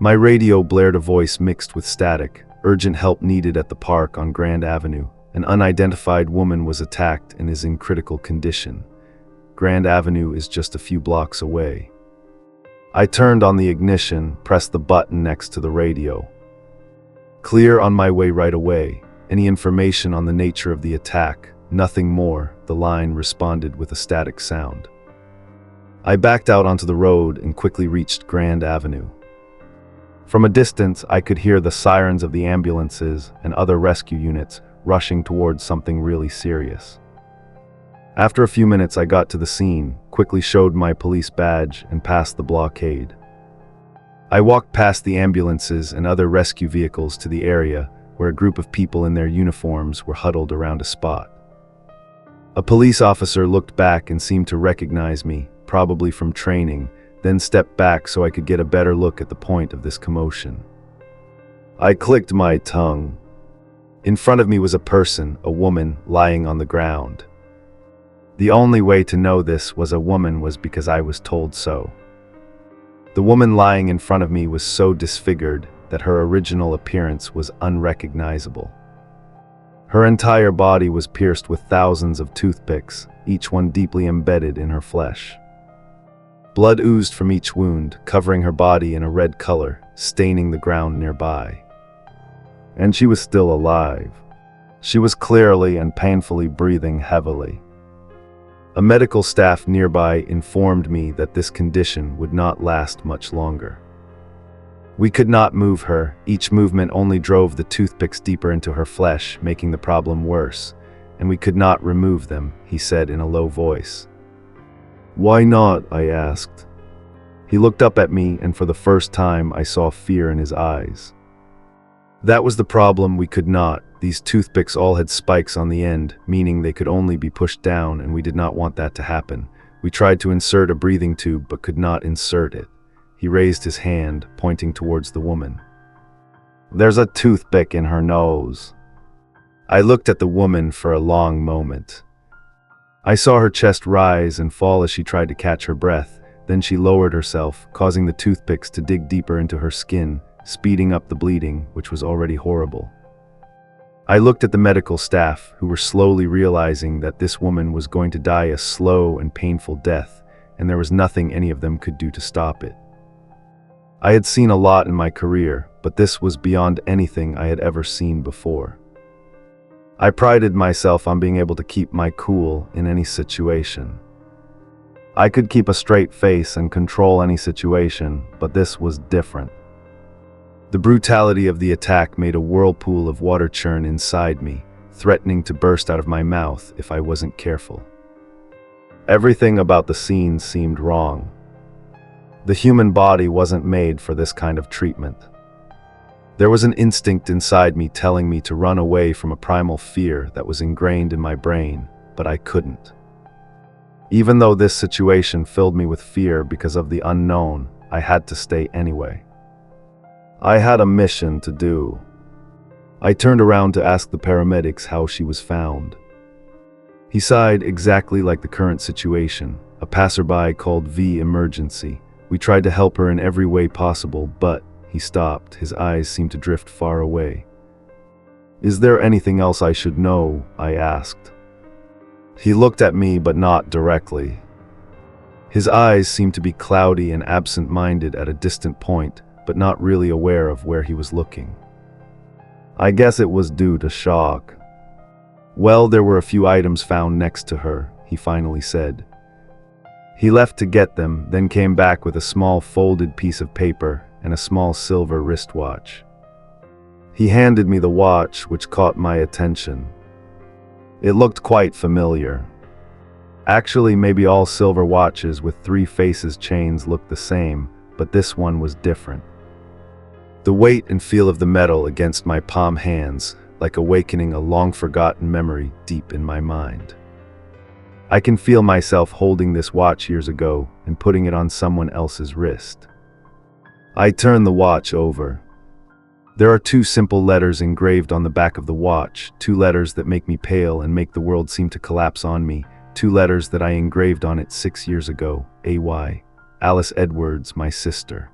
My radio blared a voice mixed with static. Urgent help needed at the park on Grand Avenue. An unidentified woman was attacked and is in critical condition. Grand Avenue is just a few blocks away. I turned on the ignition, pressed the button next to the radio. Clear on my way right away. Any information on the nature of the attack? Nothing more, the line responded with a static sound. I backed out onto the road and quickly reached Grand Avenue. From a distance, I could hear the sirens of the ambulances and other rescue units rushing towards something really serious. After a few minutes, I got to the scene, quickly showed my police badge, and passed the blockade. I walked past the ambulances and other rescue vehicles to the area where a group of people in their uniforms were huddled around a spot. A police officer looked back and seemed to recognize me, probably from training, then stepped back so I could get a better look at the point of this commotion. I clicked my tongue. In front of me was a person, a woman, lying on the ground. The only way to know this was a woman was because I was told so. The woman lying in front of me was so disfigured that her original appearance was unrecognizable. Her entire body was pierced with thousands of toothpicks, each one deeply embedded in her flesh. Blood oozed from each wound, covering her body in a red color, staining the ground nearby. And she was still alive. She was clearly and painfully breathing heavily. A medical staff nearby informed me that this condition would not last much longer. We could not move her. Each movement only drove the toothpicks deeper into her flesh, making the problem worse, and we could not remove them, he said in a low voice. "Why not?" I asked. He looked up at me, and for the first time I saw fear in his eyes. That was the problem, we could not. These toothpicks all had spikes on the end, meaning they could only be pushed down, and we did not want that to happen. We tried to insert a breathing tube but could not insert it. He raised his hand, pointing towards the woman. "There's a toothpick in her nose." I looked at the woman for a long moment. I saw her chest rise and fall as she tried to catch her breath. Then she lowered herself, causing the toothpicks to dig deeper into her skin, speeding up the bleeding, which was already horrible. I looked at the medical staff, who were slowly realizing that this woman was going to die a slow and painful death, and there was nothing any of them could do to stop it. I had seen a lot in my career, but this was beyond anything I had ever seen before. I prided myself on being able to keep my cool in any situation. I could keep a straight face and control any situation, but this was different. The brutality of the attack made a whirlpool of water churn inside me, threatening to burst out of my mouth if I wasn't careful. Everything about the scene seemed wrong. The human body wasn't made for this kind of treatment. There was an instinct inside me telling me to run away from a primal fear that was ingrained in my brain, but I couldn't. Even though this situation filled me with fear because of the unknown, I had to stay anyway. I had a mission to do. I turned around to ask the paramedics how she was found. He sighed, exactly like the current situation. A passerby called V emergency. We tried to help her in every way possible, but he stopped. His eyes seemed to drift far away. "Is there anything else I should know?" I asked. He looked at me, but not directly. His eyes seemed to be cloudy and absent-minded at a distant point, but not really aware of where he was looking. "I guess it was due to shock." "Well, there were a few items found next to her," he finally said. He left to get them, then came back with a small folded piece of paper and a small silver wristwatch. He handed me the watch, which caught my attention. It looked quite familiar. Actually, maybe all silver watches with 3 faces chains looked the same, but this one was different. The weight and feel of the metal against my palm hands, like awakening a long-forgotten memory deep in my mind. I can feel myself holding this watch years ago and putting it on someone else's wrist. I turn the watch over. There are 2 simple letters engraved on the back of the watch, 2 letters that make me pale and make the world seem to collapse on me, 2 letters that I engraved on it 6 years ago, AY, Alice Edwards, my sister.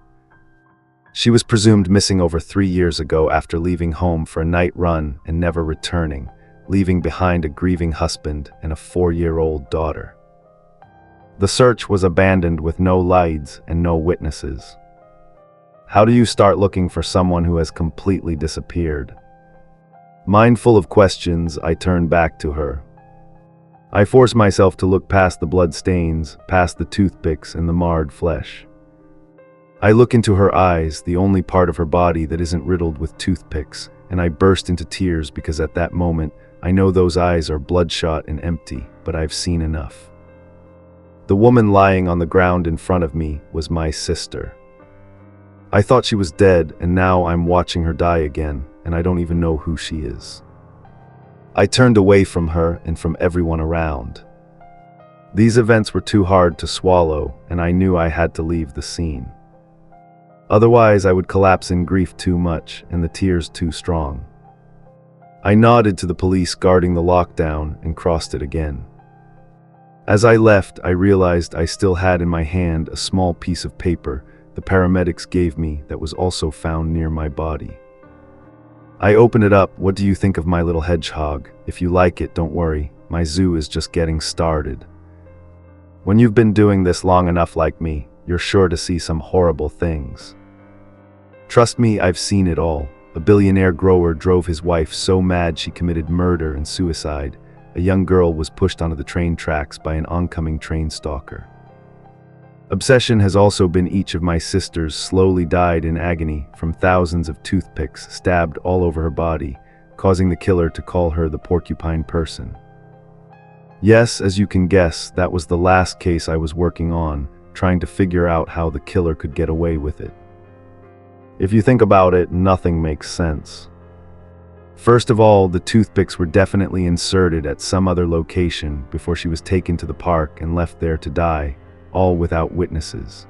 She was presumed missing over 3 years ago after leaving home for a night run and never returning, leaving behind a grieving husband and a 4-year-old daughter. The search was abandoned with no leads and no witnesses. How do you start looking for someone who has completely disappeared? Mindful of questions, I turned back to her. I forced myself to look past the blood stains, past the toothpicks and the marred flesh. I look into her eyes, the only part of her body that isn't riddled with toothpicks, and I burst into tears because at that moment, I know those eyes are bloodshot and empty, but I've seen enough. The woman lying on the ground in front of me was my sister. I thought she was dead, and now I'm watching her die again, and I don't even know who she is. I turned away from her and from everyone around. These events were too hard to swallow, and I knew I had to leave the scene. Otherwise, I would collapse in grief too much and the tears too strong. I nodded to the police guarding the lockdown and crossed it again. As I left, I realized I still had in my hand a small piece of paper the paramedics gave me that was also found near my body. I opened it up. What do you think of my little hedgehog? If you like it, don't worry. My zoo is just getting started. When you've been doing this long enough like me, you're sure to see some horrible things. Trust me, I've seen it all. A billionaire grower drove his wife so mad she committed murder and suicide. A young girl was pushed onto the train tracks by an oncoming train stalker. Obsession has also been each of my sisters slowly died in agony from thousands of toothpicks stabbed all over her body, causing the killer to call her the porcupine person. Yes, as you can guess, that was the last case I was working on, trying to figure out how the killer could get away with it. If you think about it, nothing makes sense. First of all, the toothpicks were definitely inserted at some other location before she was taken to the park and left there to die, all without witnesses.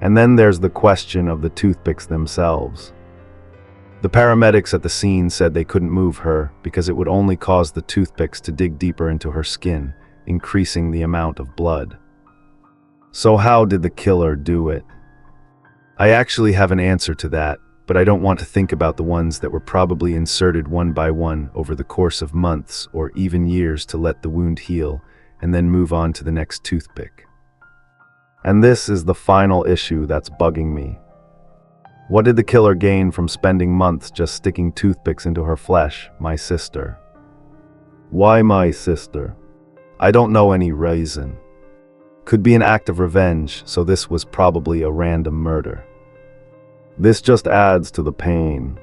And then there's the question of the toothpicks themselves. The paramedics at the scene said they couldn't move her because it would only cause the toothpicks to dig deeper into her skin, increasing the amount of blood. So how did the killer do it? I actually have an answer to that, but I don't want to think about the ones that were probably inserted one by one over the course of months or even years to let the wound heal and then move on to the next toothpick. And this is the final issue that's bugging me. What did the killer gain from spending months just sticking toothpicks into her flesh, my sister? Why my sister? I don't know any reason. Could be an act of revenge, so this was probably a random murder. This just adds to the pain.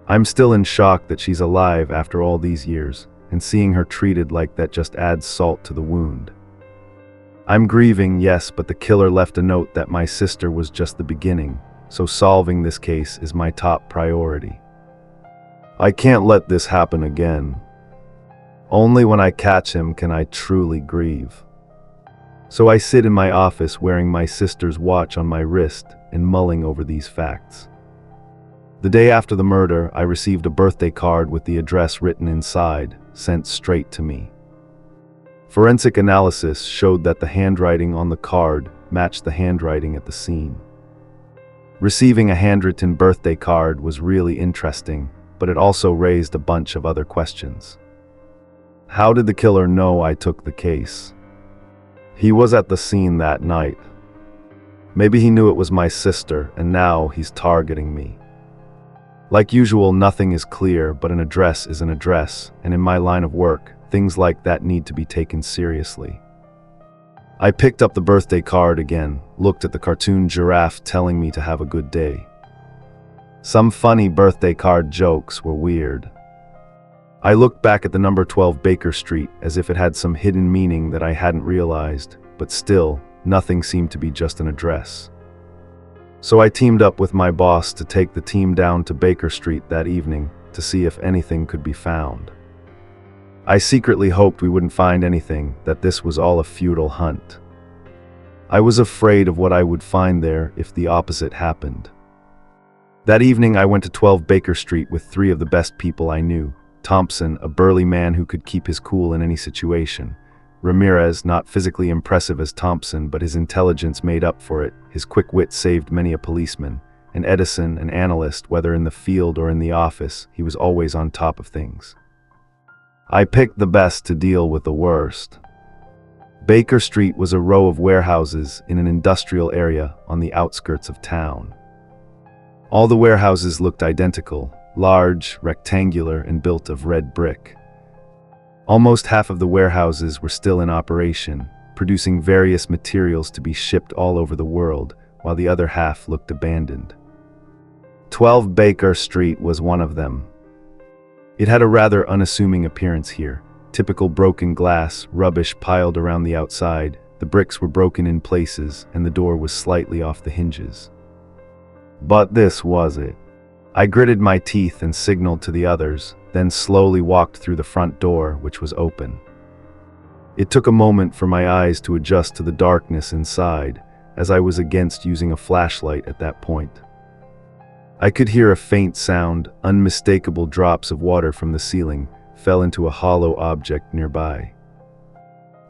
I'm still in shock that she's alive after all these years, and seeing her treated like that just adds salt to the wound. I'm grieving, yes, but the killer left a note that my sister was just the beginning, so solving this case is my top priority. I can't let this happen again. Only when I catch him can I truly grieve. So I sit in my office wearing my sister's watch on my wrist and mulling over these facts. The day after the murder, I received a birthday card with the address written inside, sent straight to me. Forensic analysis showed that the handwriting on the card matched the handwriting at the scene. Receiving a handwritten birthday card was really interesting, but it also raised a bunch of other questions. How did the killer know I took the case? He was at the scene that night. Maybe he knew it was my sister, and now he's targeting me. Like usual, nothing is clear, but an address is an address, and in my line of work, things like that need to be taken seriously. I picked up the birthday card again, looked at the cartoon giraffe telling me to have a good day. Some funny birthday card jokes were weird. I looked back at the number 12 Baker Street as if it had some hidden meaning that I hadn't realized, but still, nothing seemed to be just an address. So I teamed up with my boss to take the team down to Baker Street that evening to see if anything could be found. I secretly hoped we wouldn't find anything, that this was all a futile hunt. I was afraid of what I would find there if the opposite happened. That evening I went to 12 Baker Street with 3 of the best people I knew. Thompson, a burly man who could keep his cool in any situation. Ramirez, not physically impressive as Thompson, but his intelligence made up for it. His quick wit saved many a policeman. and Edison, an analyst, whether in the field or in the office, he was always on top of things. I picked the best to deal with the worst. Baker Street was a row of warehouses in an industrial area on the outskirts of town. All the warehouses looked identical, large, rectangular, and built of red brick. Almost half of the warehouses were still in operation, producing various materials to be shipped all over the world, while the other half looked abandoned. 12 Baker Street was one of them. It had a rather unassuming appearance here. Typical broken glass, rubbish piled around the outside, the bricks were broken in places, and the door was slightly off the hinges. But this was it. I gritted my teeth and signaled to the others, then slowly walked through the front door, which was open. It took a moment for my eyes to adjust to the darkness inside, as I was against using a flashlight at that point. I could hear a faint sound, unmistakable drops of water from the ceiling fell into a hollow object nearby.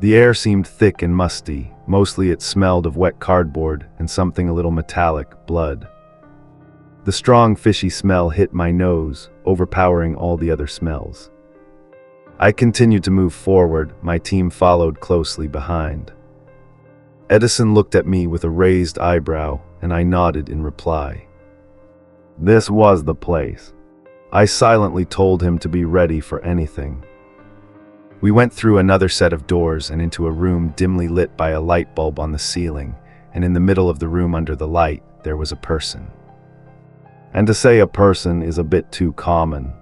The air seemed thick and musty, mostly it smelled of wet cardboard and something a little metallic, blood. The strong fishy smell hit my nose, overpowering all the other smells. I continued to move forward, my team followed closely behind. Edison looked at me with a raised eyebrow, and I nodded in reply. This was the place. I silently told him to be ready for anything. We went through another set of doors and into a room dimly lit by a light bulb on the ceiling, and in the middle of the room under the light, there was a person. And to say a person is a bit too common.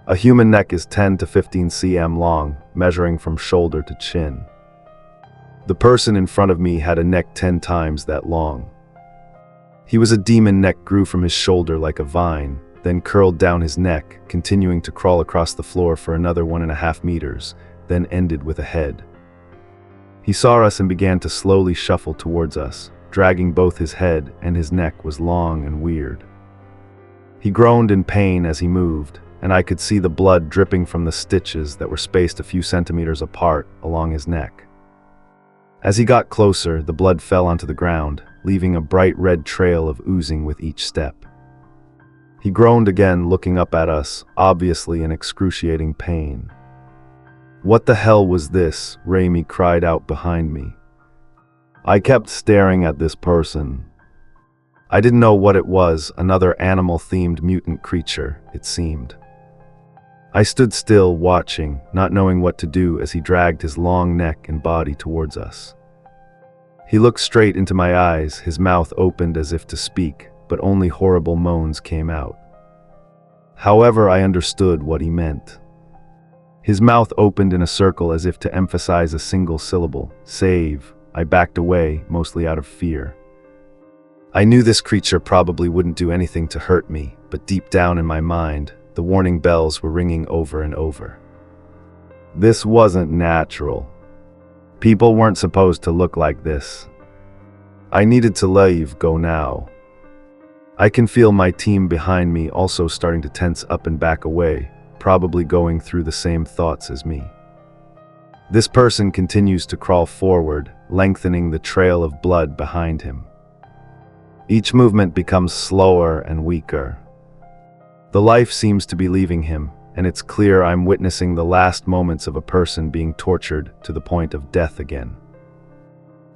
A human neck is 10 to 15 cm long, measuring from shoulder to chin. The person in front of me had a neck 10 times that long. He was a demon. Neck grew from his shoulder like a vine, then curled down his neck, continuing to crawl across the floor for another 1.5 meters, then ended with a head. He saw us and began to slowly shuffle towards us, dragging both his head and his neck was long and weird. He groaned in pain as he moved, and I could see the blood dripping from the stitches that were spaced a few centimeters apart along his neck. As he got closer, the blood fell onto the ground, leaving a bright red trail of oozing with each step. He groaned again, looking up at us, obviously in excruciating pain. What the hell was this? Raimi cried out behind me. I kept staring at this person. I didn't know what it was, another animal-themed mutant creature, it seemed. I stood still, watching, not knowing what to do as he dragged his long neck and body towards us. He looked straight into my eyes, his mouth opened as if to speak, but only horrible moans came out. However, I understood what he meant. His mouth opened in a circle as if to emphasize a single syllable, save. I backed away, mostly out of fear. I knew this creature probably wouldn't do anything to hurt me, but deep down in my mind, the warning bells were ringing over and over. This wasn't natural. People weren't supposed to look like this. I needed to go now. I can feel my team behind me also starting to tense up and back away, probably going through the same thoughts as me. This person continues to crawl forward, lengthening the trail of blood behind him. Each movement becomes slower and weaker. The life seems to be leaving him, and it's clear I'm witnessing the last moments of a person being tortured to the point of death again.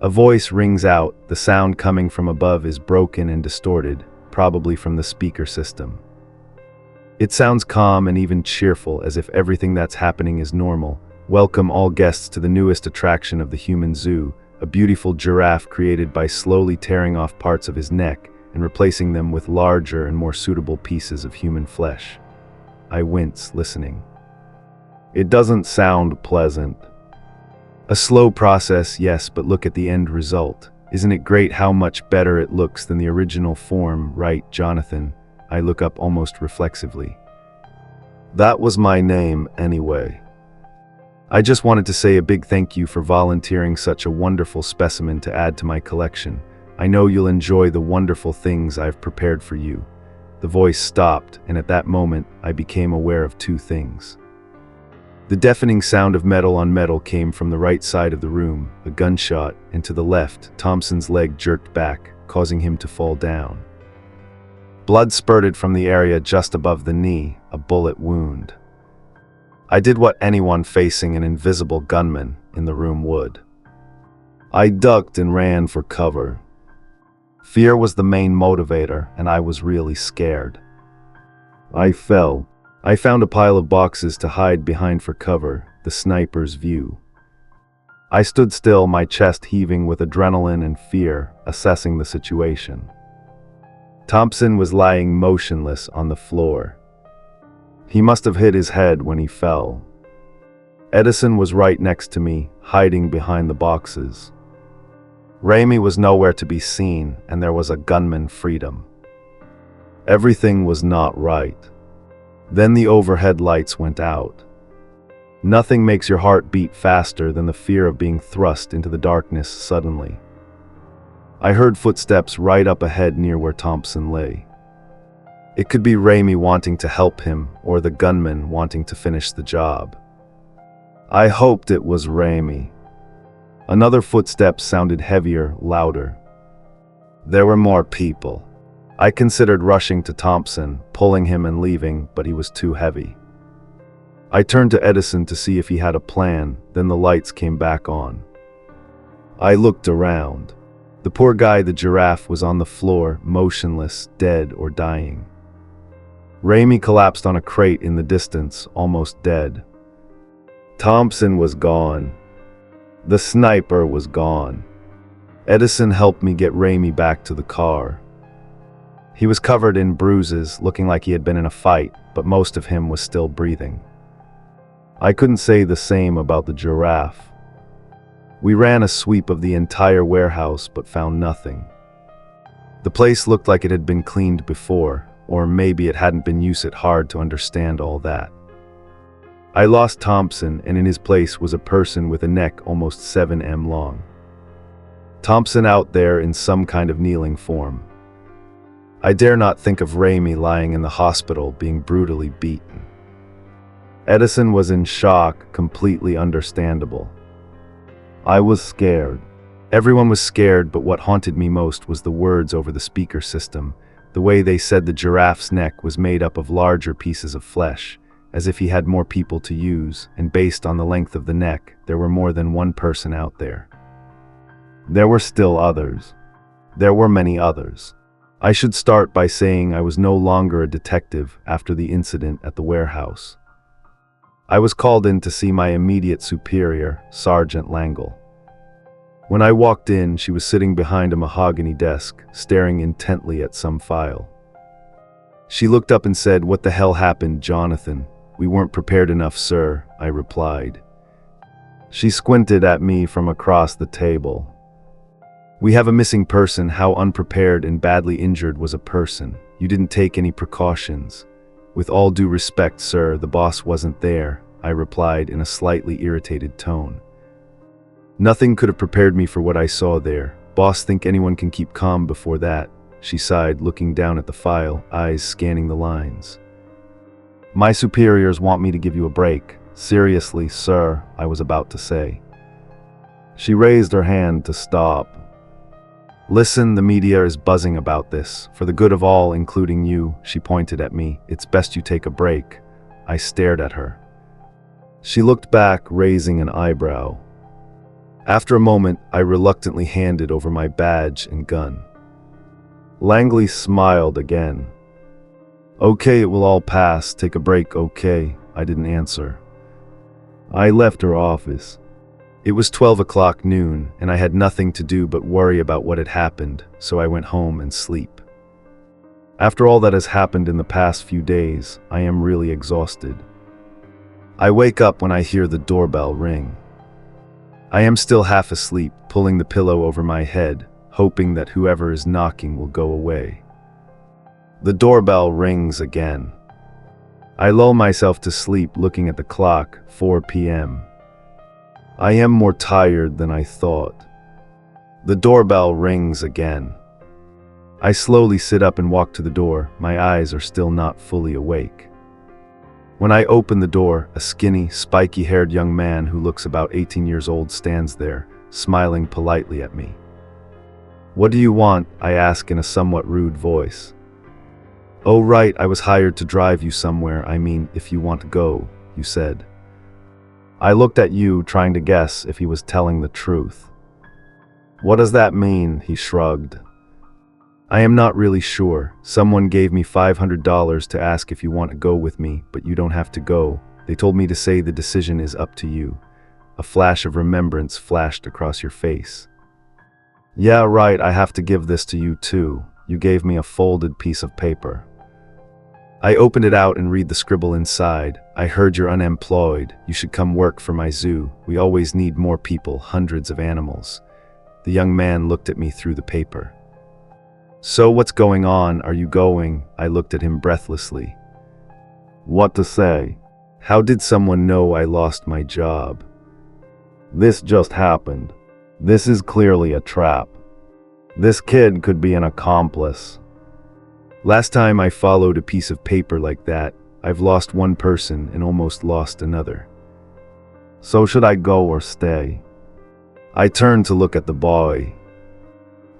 A voice rings out, the sound coming from above is broken and distorted, probably from the speaker system. It sounds calm and even cheerful, as if everything that's happening is normal. Welcome all guests to the newest attraction of the human zoo, a beautiful giraffe created by slowly tearing off parts of his neck and replacing them with larger and more suitable pieces of human flesh. I wince, listening. It doesn't sound pleasant. A slow process, yes, but look at the end result. Isn't it great how much better it looks than the original form, right, Jonathan? I look up almost reflexively. That was my name, anyway. I just wanted to say a big thank you for volunteering such a wonderful specimen to add to my collection. I know you'll enjoy the wonderful things I've prepared for you. The voice stopped, and at that moment, I became aware of two things. The deafening sound of metal on metal came from the right side of the room, a gunshot, and to the left, Thompson's leg jerked back, causing him to fall down. Blood spurted from the area just above the knee, a bullet wound. I did what anyone facing an invisible gunman in the room would. I ducked and ran for cover. Fear was the main motivator, and I was really scared. I fell. I found a pile of boxes to hide behind for cover, the sniper's view. I stood still, my chest heaving with adrenaline and fear, assessing the situation. Thompson was lying motionless on the floor. He must have hit his head when he fell. Edison was right next to me, hiding behind the boxes. Ramey was nowhere to be seen, and there was a gunman freedom. Everything was not right. Then the overhead lights went out. Nothing makes your heart beat faster than the fear of being thrust into the darkness suddenly. I heard footsteps right up ahead near where Thompson lay. It could be Ramey wanting to help him, or the gunman wanting to finish the job. I hoped it was Ramey. Another footstep sounded heavier, louder. There were more people. I considered rushing to Thompson, pulling him and leaving, but he was too heavy. I turned to Edison to see if he had a plan, then the lights came back on. I looked around. The poor guy, the giraffe, was on the floor, motionless, dead or dying. Ramey collapsed on a crate in the distance, almost dead. Thompson was gone. The sniper was gone. Edison helped me get Ramey back to the car. He was covered in bruises, looking like he had been in a fight, but most of him was still breathing. I couldn't say the same about the giraffe. We ran a sweep of the entire warehouse but found nothing. The place looked like it had been cleaned before, or maybe it hadn't been USIC hard to understand all that. I lost Thompson, and in his place was a person with a neck almost 7 m long. Thompson out there in some kind of kneeling form. I dare not think of Ramey lying in the hospital being brutally beaten. Edison was in shock, completely understandable. I was scared. Everyone was scared, but what haunted me most was the words over the speaker system, the way they said the giraffe's neck was made up of larger pieces of flesh, as if he had more people to use, and based on the length of the neck, there were more than one person out there. There were still others. There were many others. I should start by saying I was no longer a detective after the incident at the warehouse. I was called in to see my immediate superior, Sergeant Langle. When I walked in, she was sitting behind a mahogany desk, staring intently at some file. She looked up and said, "What the hell happened, Jonathan?" "We weren't prepared enough, sir," I replied. She squinted at me from across the table. "We have a missing person. How unprepared and badly injured was a person? You didn't take any precautions." "With all due respect, sir, the boss wasn't there," I replied in a slightly irritated tone. "Nothing could have prepared me for what I saw there. Boss think anyone can keep calm before that?" She sighed, looking down at the file, eyes scanning the lines. "My superiors want me to give you a break." "Seriously, sir," I was about to say. She raised her hand to stop. "Listen, the media is buzzing about this. For the good of all, including you," she pointed at me. "It's best you take a break." I stared at her. She looked back, raising an eyebrow. After a moment, I reluctantly handed over my badge and gun. Langley smiled again. "Okay, it will all pass. Take a break, okay?" I didn't answer. I left her office. It was 12 o'clock noon, and I had nothing to do but worry about what had happened, so I went home and sleep. After all that has happened in the past few days, I am really exhausted. I wake up when I hear the doorbell ring. I am still half asleep, pulling the pillow over my head, hoping that whoever is knocking will go away. The doorbell rings again. I lull myself to sleep looking at the clock, 4 p.m. I am more tired than I thought. The doorbell rings again. I slowly sit up and walk to the door. My eyes are still not fully awake. When I open the door, a skinny, spiky-haired young man who looks about 18 years old stands there, smiling politely at me. "What do you want?" I ask in a somewhat rude voice. Oh right, I was hired to drive you somewhere, I mean, if you want to go, you said. I looked at you, trying to guess if he was telling the truth. What does that mean? He shrugged. I am not really sure. Someone gave me $500 to ask if you want to go with me, but you don't have to go. They told me to say the decision is up to you. A flash of remembrance flashed across your face. Yeah, right, I have to give this to you too. You gave me a folded piece of paper. I opened it out and read the scribble inside. I heard you're unemployed. You should come work for my zoo. We always need more people, hundreds of animals. The young man looked at me through the paper. So what's going on? Are you going? I looked at him breathlessly. What to say? How did someone know I lost my job? This just happened. This is clearly a trap. This kid could be an accomplice. Last time I followed a piece of paper like that, I've lost one person and almost lost another. So should I go or stay? I turned to look at the boy.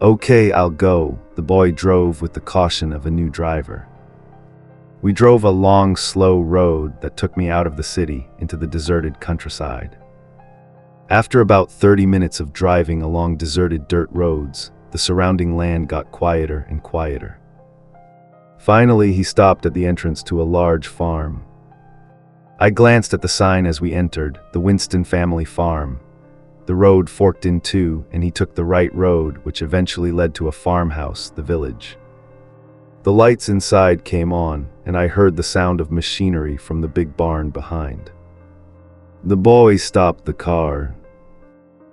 Okay, I'll go. The boy drove with the caution of a new driver. We drove a long, slow road that took me out of the city into the deserted countryside. After about 30 minutes of driving along deserted dirt roads, the surrounding land got quieter and quieter. Finally, he stopped at the entrance to a large farm. I glanced at the sign as we entered, the Winston family farm. The road forked in two, and he took the right road, which eventually led to a farmhouse, the village. The lights inside came on, and I heard the sound of machinery from the big barn behind. The boy stopped the car.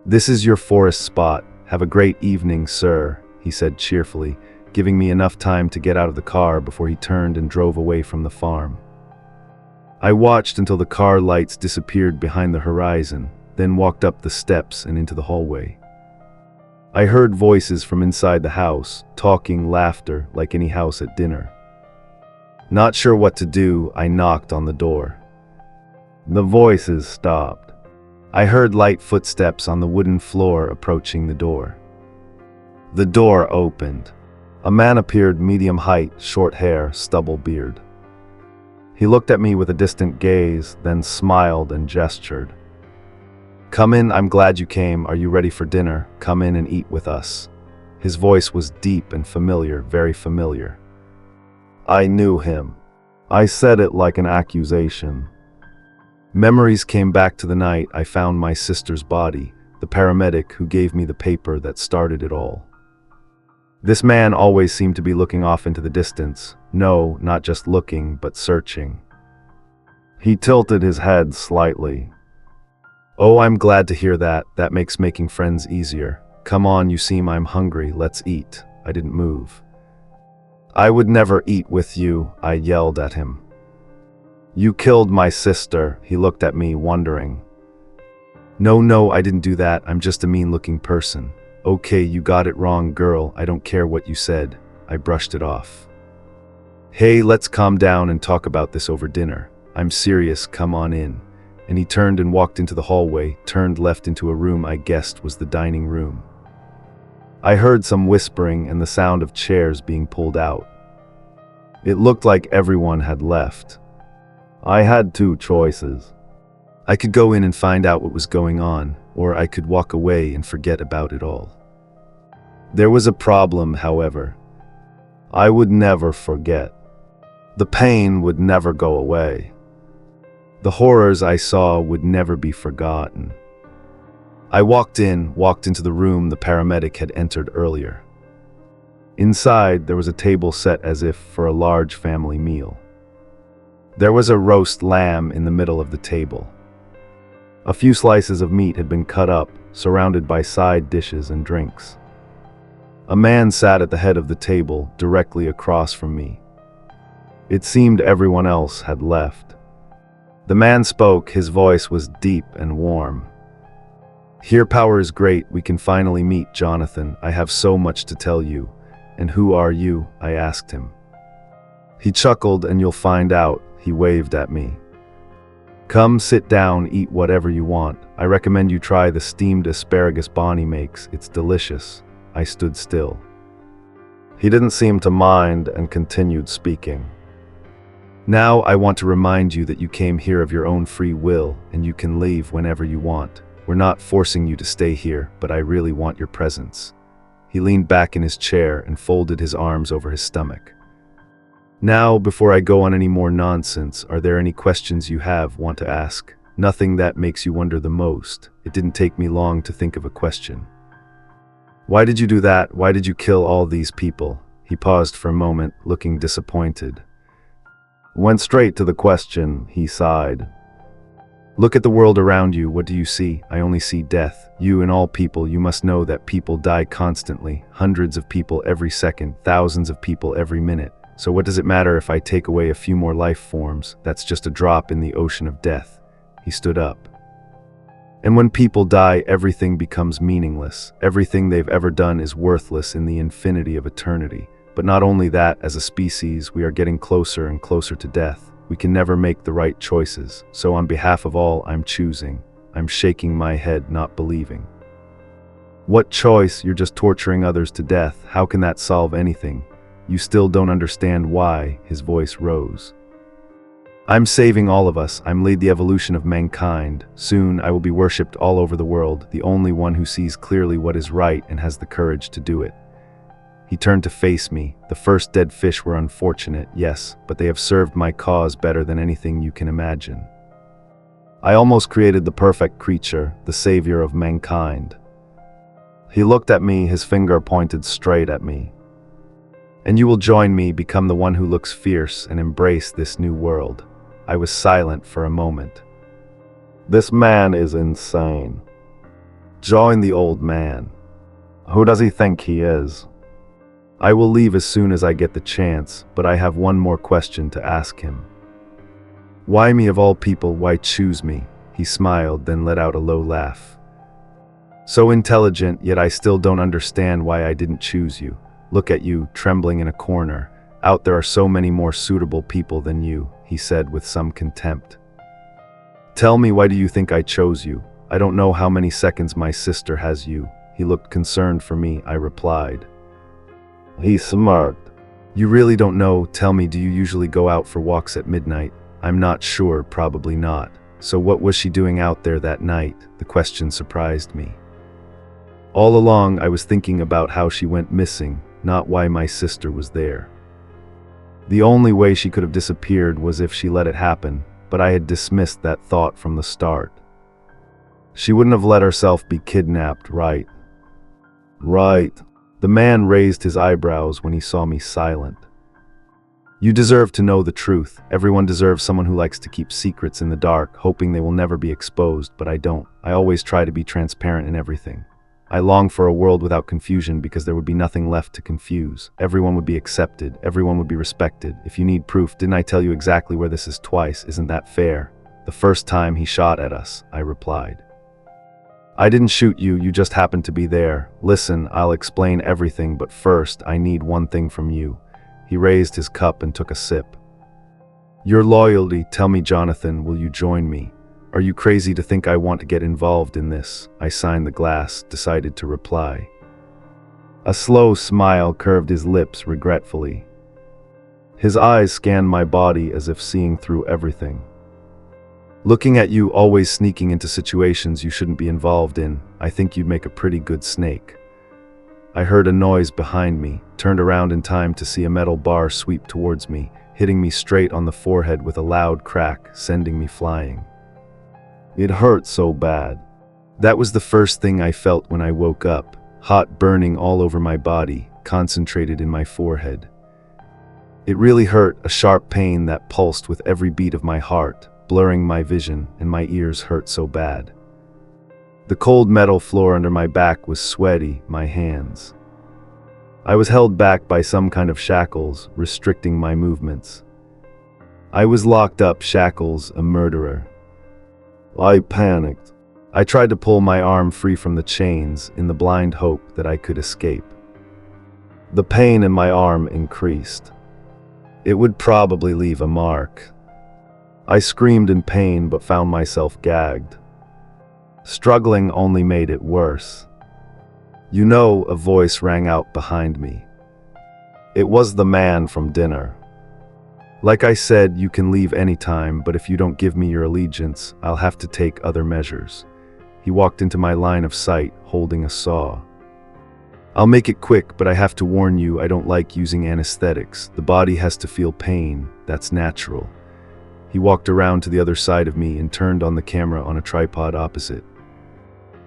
This is your forest spot. Have a great evening, sir, he said cheerfully, giving me enough time to get out of the car before he turned and drove away from the farm. I watched until the car lights disappeared behind the horizon, then walked up the steps and into the hallway. I heard voices from inside the house, talking, laughter, like any house at dinner. Not sure what to do, I knocked on the door. The voices stopped. I heard light footsteps on the wooden floor approaching the door. The door opened. A man appeared, medium height, short hair, stubble beard. He looked at me with a distant gaze, then smiled and gestured. Come in, I'm glad you came. Are you ready for dinner? Come in and eat with us. His voice was deep and familiar, very familiar. I knew him. I said it like an accusation. Memories came back to the night I found my sister's body, the paramedic who gave me the paper that started it all. This man always seemed to be looking off into the distance. No, not just looking, but searching. He tilted his head slightly. Oh, I'm glad to hear that. That makes making friends easier. Come on, you seem I'm hungry. Let's eat. I didn't move. I would never eat with you, I yelled at him. You killed my sister. He looked at me, wondering. No, I didn't do that. I'm just a mean-looking person. Okay, you got it wrong, girl. I don't care what you said. I brushed it off. Hey, let's calm down and talk about this over dinner. I'm serious, come on in. And he turned and walked into the hallway, turned left into a room I guessed was the dining room. I heard some whispering and the sound of chairs being pulled out. It looked like everyone had left. I had two choices. I could go in and find out what was going on, or I could walk away and forget about it all. There was a problem, however. I would never forget. The pain would never go away. The horrors I saw would never be forgotten. I walked into the room the paramedic had entered earlier. Inside, there was a table set as if for a large family meal. There was a roast lamb in the middle of the table. A few slices of meat had been cut up, surrounded by side dishes and drinks. A man sat at the head of the table, directly across from me. It seemed everyone else had left. The man spoke, his voice was deep and warm. Here power is great, we can finally meet, Jonathan. I have so much to tell you. And who are you? I asked him. He chuckled, and you'll find out. He waved at me. Come, sit down, eat whatever you want. I recommend you try the steamed asparagus Bonnie makes. It's delicious. I stood still. He didn't seem to mind and continued speaking. Now I want to remind you that you came here of your own free will and you can leave whenever you want. We're not forcing you to stay here, but I really want your presence. He leaned back in his chair and folded his arms over his stomach. Now, before I go on any more nonsense, are there any questions you want to ask? Nothing that makes you wonder the most. It didn't take me long to think of a question. Why did you do that? Why did you kill all these people? He paused for a moment, looking disappointed. Went straight to the question, he sighed. Look at the world around you. What do you see? I only see death. You and all people, you must know that people die constantly. Hundreds of people every second, thousands of people every minute. So what does it matter if I take away a few more life forms? That's just a drop in the ocean of death. He stood up. And when people die, everything becomes meaningless. Everything they've ever done is worthless in the infinity of eternity. But not only that, as a species, we are getting closer and closer to death. We can never make the right choices. So on behalf of all, I'm choosing. I'm shaking my head, not believing. What choice? You're just torturing others to death. How can that solve anything? You still don't understand why. His voice rose. I'm saving all of us. I'm lead the evolution of mankind. Soon I will be worshipped all over the world, the only one who sees clearly what is right and has the courage to do it. He turned to face me. The first dead fish were unfortunate, yes, but they have served my cause better than anything you can imagine. I almost created the perfect creature, the savior of mankind. He looked at me, his finger pointed straight at me. And you will join me, become the one who looks fierce and embrace this new world. I was silent for a moment. This man is insane. Join the old man. Who does he think he is? I will leave as soon as I get the chance, but I have one more question to ask him. Why me of all people? Why choose me? He smiled, then let out a low laugh. So intelligent, yet I still don't understand why I didn't choose you. Look at you, trembling in a corner. Out there are so many more suitable people than you, he said with some contempt. Tell me, why do you think I chose you? I don't know how many seconds my sister has you. He looked concerned for me, I replied. He smirked. You really don't know? Tell me, do you usually go out for walks at midnight? I'm not sure, probably not. So what was she doing out there that night? The question surprised me. All along I was thinking about how she went missing, not why my sister was there. The only way she could have disappeared was if she let it happen, but I had dismissed that thought from the start. She wouldn't have let herself be kidnapped, right? Right. The man raised his eyebrows when he saw me silent. You deserve to know the truth. Everyone deserves someone who likes to keep secrets in the dark, hoping they will never be exposed, but I don't. I always try to be transparent in everything. I long for a world without confusion because there would be nothing left to confuse. Everyone would be accepted. Everyone would be respected. If you need proof, didn't I tell you exactly where this is twice? Isn't that fair? The first time he shot at us, I replied. I didn't shoot you, you just happened to be there. Listen, I'll explain everything, but first, I need one thing from you. He raised his cup and took a sip. Your loyalty. Tell me, Jonathan, will you join me? Are you crazy to think I want to get involved in this? I signed the glass, decided to reply. A slow smile curved his lips regretfully. His eyes scanned my body as if seeing through everything. Looking at you, always sneaking into situations you shouldn't be involved in, I think you'd make a pretty good snake. I heard a noise behind me, turned around in time to see a metal bar sweep towards me, hitting me straight on the forehead with a loud crack, sending me flying. It hurt so bad. That was the first thing I felt when I woke up, hot burning all over my body, concentrated in my forehead. It really hurt, a sharp pain that pulsed with every beat of my heart, blurring my vision, and my ears hurt so bad. The cold metal floor under my back was sweaty, my hands. I was held back by some kind of shackles, restricting my movements. I was locked up, shackles, a murderer. I panicked. I tried to pull my arm free from the chains in the blind hope that I could escape. The pain in my arm increased. It would probably leave a mark. I screamed in pain but found myself gagged. Struggling only made it worse. You know, a voice rang out behind me. It was the man from dinner. Like I said, you can leave anytime, but if you don't give me your allegiance, I'll have to take other measures. He walked into my line of sight, holding a saw. I'll make it quick, but I have to warn you, I don't like using anesthetics. The body has to feel pain. That's natural. He walked around to the other side of me and turned on the camera on a tripod opposite.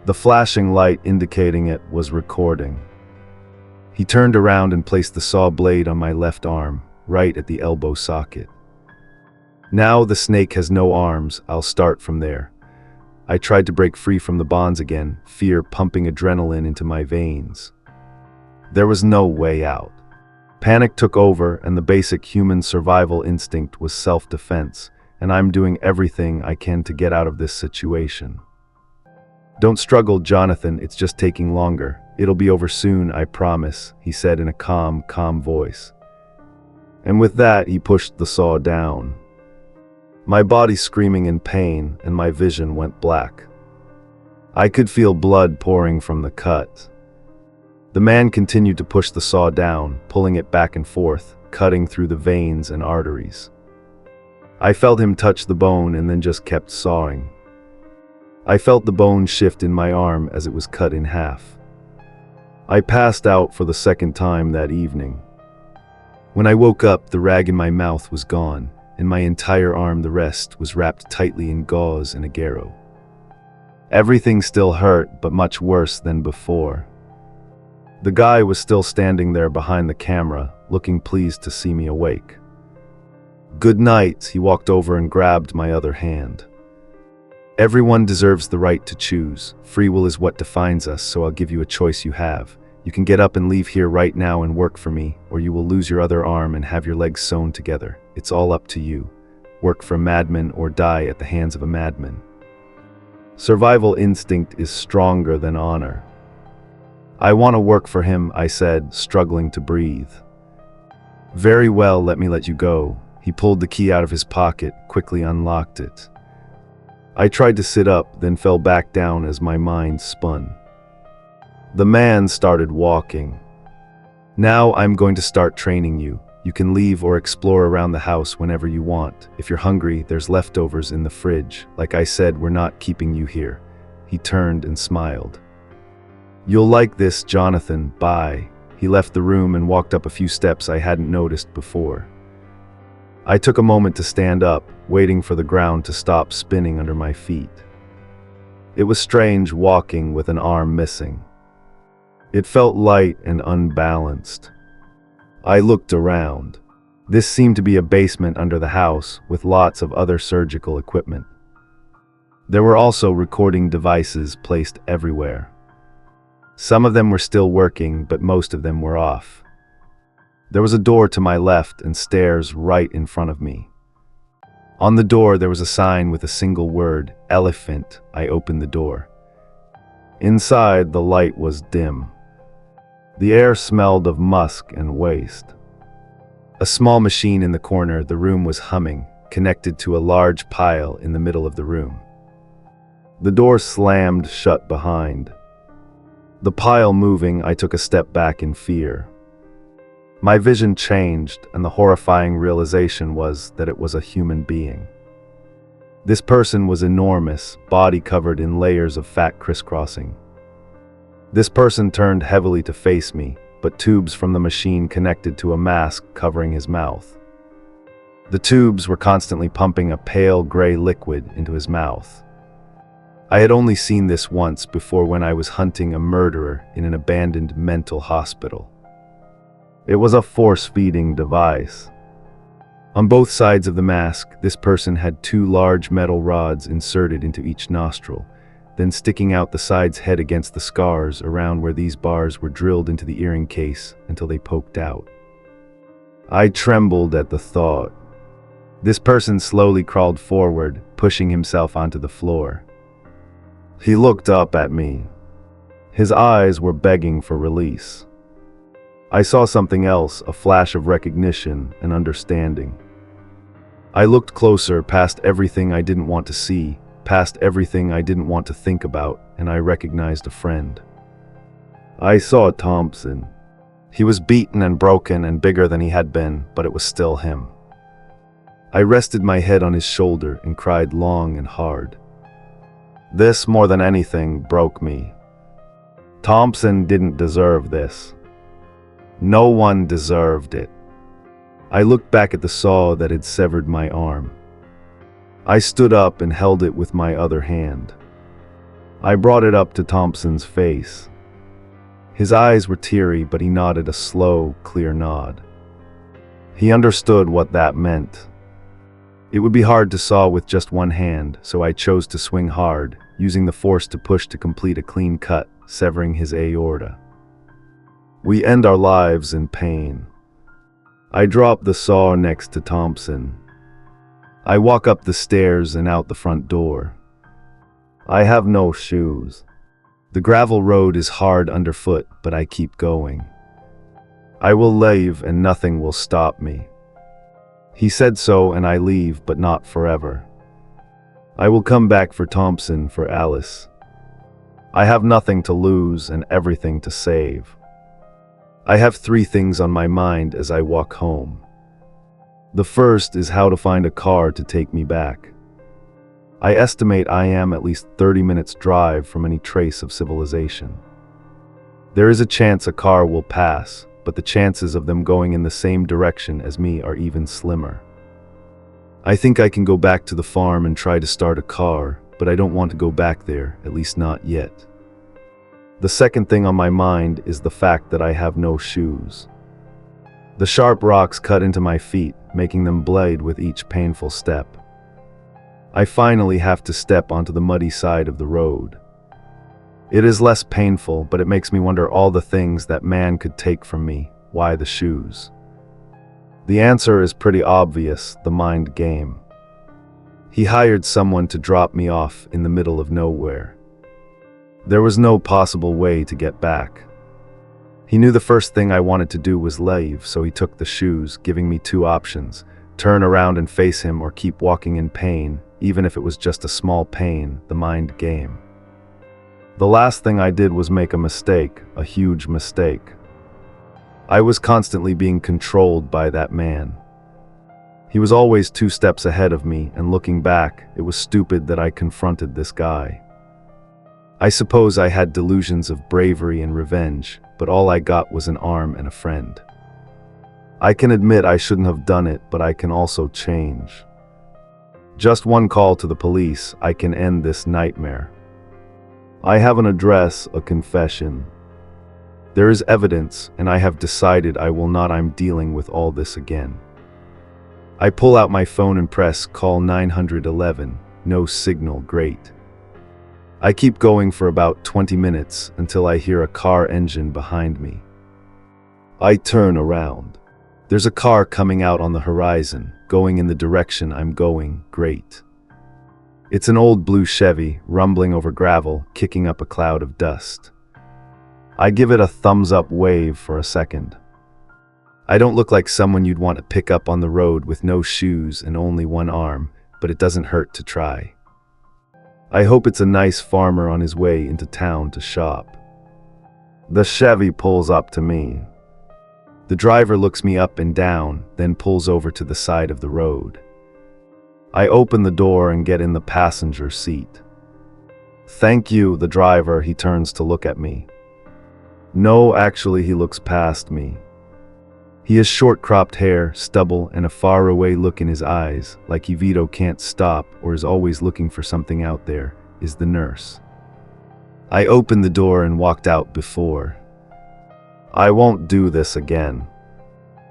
The flashing light indicating it was recording. He turned around and placed the saw blade on my left arm, right at the elbow socket. Now the snake has no arms, I'll start from there. I tried to break free from the bonds again, fear pumping adrenaline into my veins. There was no way out. Panic took over, and the basic human survival instinct was self-defense, and I'm doing everything I can to get out of this situation. Don't struggle, Jonathan, it's just taking longer. It'll be over soon, I promise, he said in a calm voice. And with that, he pushed the saw down. My body screaming in pain, and my vision went black. I could feel blood pouring from the cut. The man continued to push the saw down, pulling it back and forth, cutting through the veins and arteries. I felt him touch the bone and then just kept sawing. I felt the bone shift in my arm as it was cut in half. I passed out for the second time that evening. When I woke up, the rag in my mouth was gone, and my entire arm, the rest, was wrapped tightly in gauze and a garrow. Everything still hurt, but much worse than before. The guy was still standing there behind the camera, looking pleased to see me awake. Good night, he walked over and grabbed my other hand. Everyone deserves the right to choose. Free will is what defines us, so I'll give you a choice you have. You can get up and leave here right now and work for me, or you will lose your other arm and have your legs sewn together. It's all up to you. Work for a madman or die at the hands of a madman. Survival instinct is stronger than honor. I want to work for him, I said, struggling to breathe. Very well, let me let you go. He pulled the key out of his pocket, quickly unlocked it. I tried to sit up, then fell back down as my mind spun. The man started walking. Now I'm going to start training you. You can leave or explore around the house whenever you want. If you're hungry, there's leftovers in the fridge. Like I said, we're not keeping you here. He turned and smiled. You'll like this, Jonathan. Bye. He left the room and walked up a few steps I hadn't noticed before. I took a moment to stand up, waiting for the ground to stop spinning under my feet. It was strange walking with an arm missing. It felt light and unbalanced. I looked around. This seemed to be a basement under the house, with lots of other surgical equipment. There were also recording devices placed everywhere. Some of them were still working, but most of them were off. There was a door to my left and stairs right in front of me. On the door there was a sign with a single word, elephant. I opened the door. Inside, the light was dim. The air smelled of musk and waste. A small machine in the corner, the room was humming, connected to a large pile in the middle of the room. The door slammed shut behind. The pile moving, I took a step back in fear. My vision changed, and the horrifying realization was that it was a human being. This person was enormous, body covered in layers of fat crisscrossing. This person turned heavily to face me, but tubes from the machine connected to a mask covering his mouth. The tubes were constantly pumping a pale gray liquid into his mouth. I had only seen this once before when I was hunting a murderer in an abandoned mental hospital. It was a force-feeding device. On both sides of the mask, this person had 2 large metal rods inserted into each nostril, then sticking out the side's head against the scars around where these bars were drilled into the earring case until they poked out. I trembled at the thought. This person slowly crawled forward, pushing himself onto the floor. He looked up at me. His eyes were begging for release. I saw something else, a flash of recognition and understanding. I looked closer, past everything I didn't want to see, past everything I didn't want to think about, and I recognized a friend. I saw Thompson. He was beaten and broken and bigger than he had been, but it was still him. I rested my head on his shoulder and cried long and hard. This, more than anything, broke me. Thompson didn't deserve this. No one deserved it. I looked back at the saw that had severed my arm. I stood up and held it with my other hand. I brought it up to Thompson's face. His eyes were teary, but he nodded a slow, clear nod. He understood what that meant. It would be hard to saw with just one hand, so I chose to swing hard, using the force to push to complete a clean cut, severing his aorta. We end our lives in pain. I drop the saw next to Thompson. I walk up the stairs and out the front door. I have no shoes. The gravel road is hard underfoot, but I keep going. I will leave and nothing will stop me. He said so and I leave, but not forever. I will come back for Thompson, for Alice. I have nothing to lose and everything to save. I have 3 things on my mind as I walk home. The first is how to find a car to take me back. I estimate I am at least 30 minutes drive from any trace of civilization. There is a chance a car will pass, but the chances of them going in the same direction as me are even slimmer. I think I can go back to the farm and try to start a car, but I don't want to go back there, at least not yet. The second thing on my mind is the fact that I have no shoes. The sharp rocks cut into my feet, making them bleed with each painful step. I finally have to step onto the muddy side of the road. It is less painful, but it makes me wonder all the things that man could take from me. Why the shoes? The answer is pretty obvious, the mind game. He hired someone to drop me off in the middle of nowhere. There was no possible way to get back. He knew the first thing I wanted to do was leave, so he took the shoes, giving me 2 options: turn around and face him or keep walking in pain, even if it was just a small pain, the mind game. The last thing I did was make a mistake, a huge mistake. I was constantly being controlled by that man. He was always 2 steps ahead of me, and looking back, it was stupid that I confronted this guy. I suppose I had delusions of bravery and revenge, but all I got was an arm and a friend. I can admit I shouldn't have done it, but I can also change. Just one call to the police, I can end this nightmare. I have an address, a confession. There is evidence, and I have decided I will not. I'm dealing with all this again. I pull out my phone and press call 911. No signal, great. I keep going for about 20 minutes until I hear a car engine behind me. I turn around. There's a car coming out on the horizon, going in the direction I'm going, great. It's an old blue Chevy, rumbling over gravel, kicking up a cloud of dust. I give it a thumbs-up wave for a second. I don't look like someone you'd want to pick up on the road with no shoes and only one arm, but it doesn't hurt to try. I hope it's a nice farmer on his way into town to shop. The Chevy pulls up to me. The driver looks me up and down, then pulls over to the side of the road. I open the door and get in the passenger seat. Thank you, the driver. He turns to look at me. No, actually, he looks past me. He has short cropped hair, stubble, and a faraway look in his eyes, like Vito can't stop or is always looking for something out there, is the nurse. I opened the door and walked out before. I won't do this again.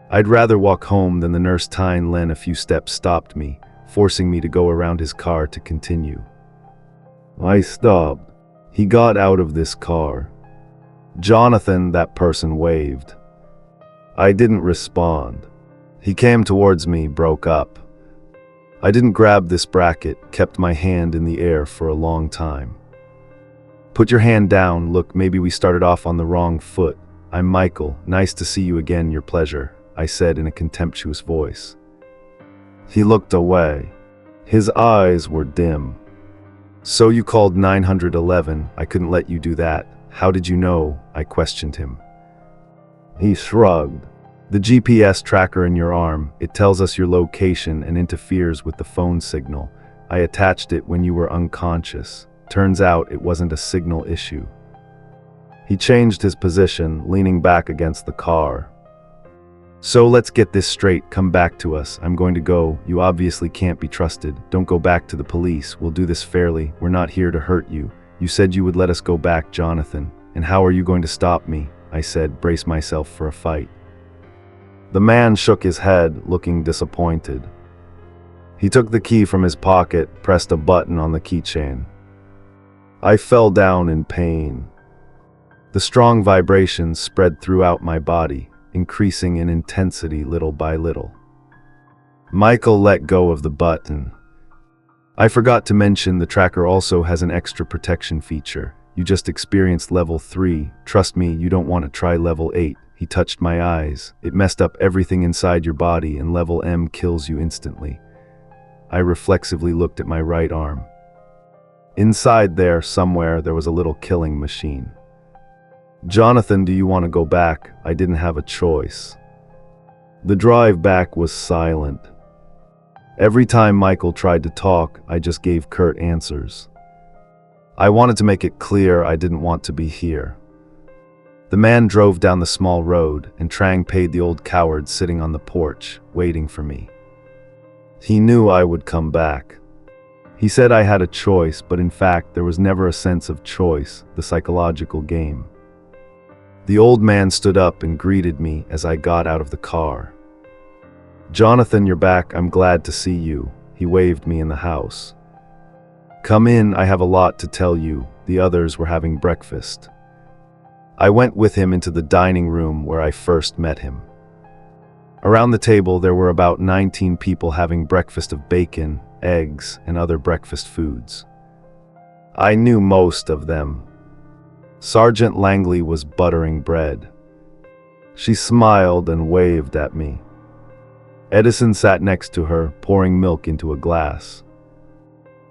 I'd rather walk home than the nurse. Tyne Len a few steps stopped me, forcing me to go around his car to continue. I stopped. He got out of this car. Jonathan, that person waved. I didn't respond. He came towards me, broke up. I didn't grab this bracket, kept my hand in the air for a long time. Put your hand down, look, maybe we started off on the wrong foot. I'm Michael, nice to see you again, your pleasure, I said in a contemptuous voice. He looked away. His eyes were dim. So you called 911, I couldn't let you do that. How did you know? I questioned him. He shrugged. The GPS tracker in your arm, it tells us your location and interferes with the phone signal. I attached it when you were unconscious. Turns out it wasn't a signal issue. He changed his position, leaning back against the car. So let's get this straight, come back to us. I'm going to go. You obviously can't be trusted. Don't go back to the police. We'll do this fairly. We're not here to hurt you. You said you would let us go back, Jonathan. And how are you going to stop me? I said, brace myself for a fight. The man shook his head, looking disappointed. He took the key from his pocket, pressed a button on the keychain. I fell down in pain. The strong vibrations spread throughout my body, increasing in intensity little by little. Michael let go of the button. I forgot to mention the tracker also has an extra protection feature. You just experienced level 3. Trust me, you don't want to try level 8. He touched my eyes. It messed up everything inside your body, and level M kills you instantly. I reflexively looked at my right arm. Inside there, somewhere, there was a little killing machine. Jonathan, do you want to go back? I didn't have a choice. The drive back was silent. Every time Michael tried to talk, I just gave curt answers. I wanted to make it clear I didn't want to be here. The man drove down the small road, and Trang paid the old coward sitting on the porch, waiting for me. He knew I would come back. He said I had a choice, but in fact there was never a sense of choice, the psychological game. The old man stood up and greeted me as I got out of the car. Jonathan, you're back. I'm glad to see you. He waved me in the house. Come in, I have a lot to tell you. The others were having breakfast. I went with him into the dining room where I first met him. Around the table there were about 19 people having breakfast of bacon, eggs, and other breakfast foods. I knew most of them. Sergeant Langley was buttering bread. She smiled and waved at me. Edison sat next to her, pouring milk into a glass.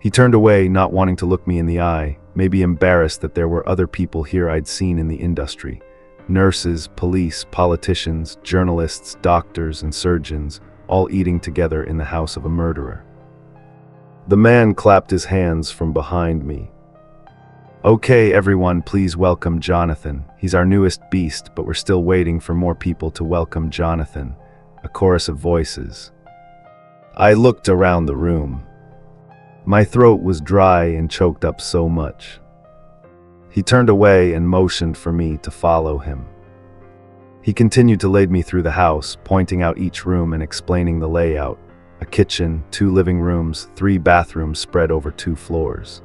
He turned away, not wanting to look me in the eye, maybe embarrassed that there were other people here I'd seen in the industry. Nurses, police, politicians, journalists, doctors, and surgeons, all eating together in the house of a murderer. The man clapped his hands from behind me. Okay, everyone, please welcome Jonathan. He's our newest beast, but we're still waiting for more people to welcome Jonathan. A chorus of voices. I looked around the room. My throat was dry and choked up so much. He turned away and motioned for me to follow him. He continued to lead me through the house, pointing out each room and explaining the layout. A kitchen, 2 living rooms, 3 bathrooms spread over 2 floors.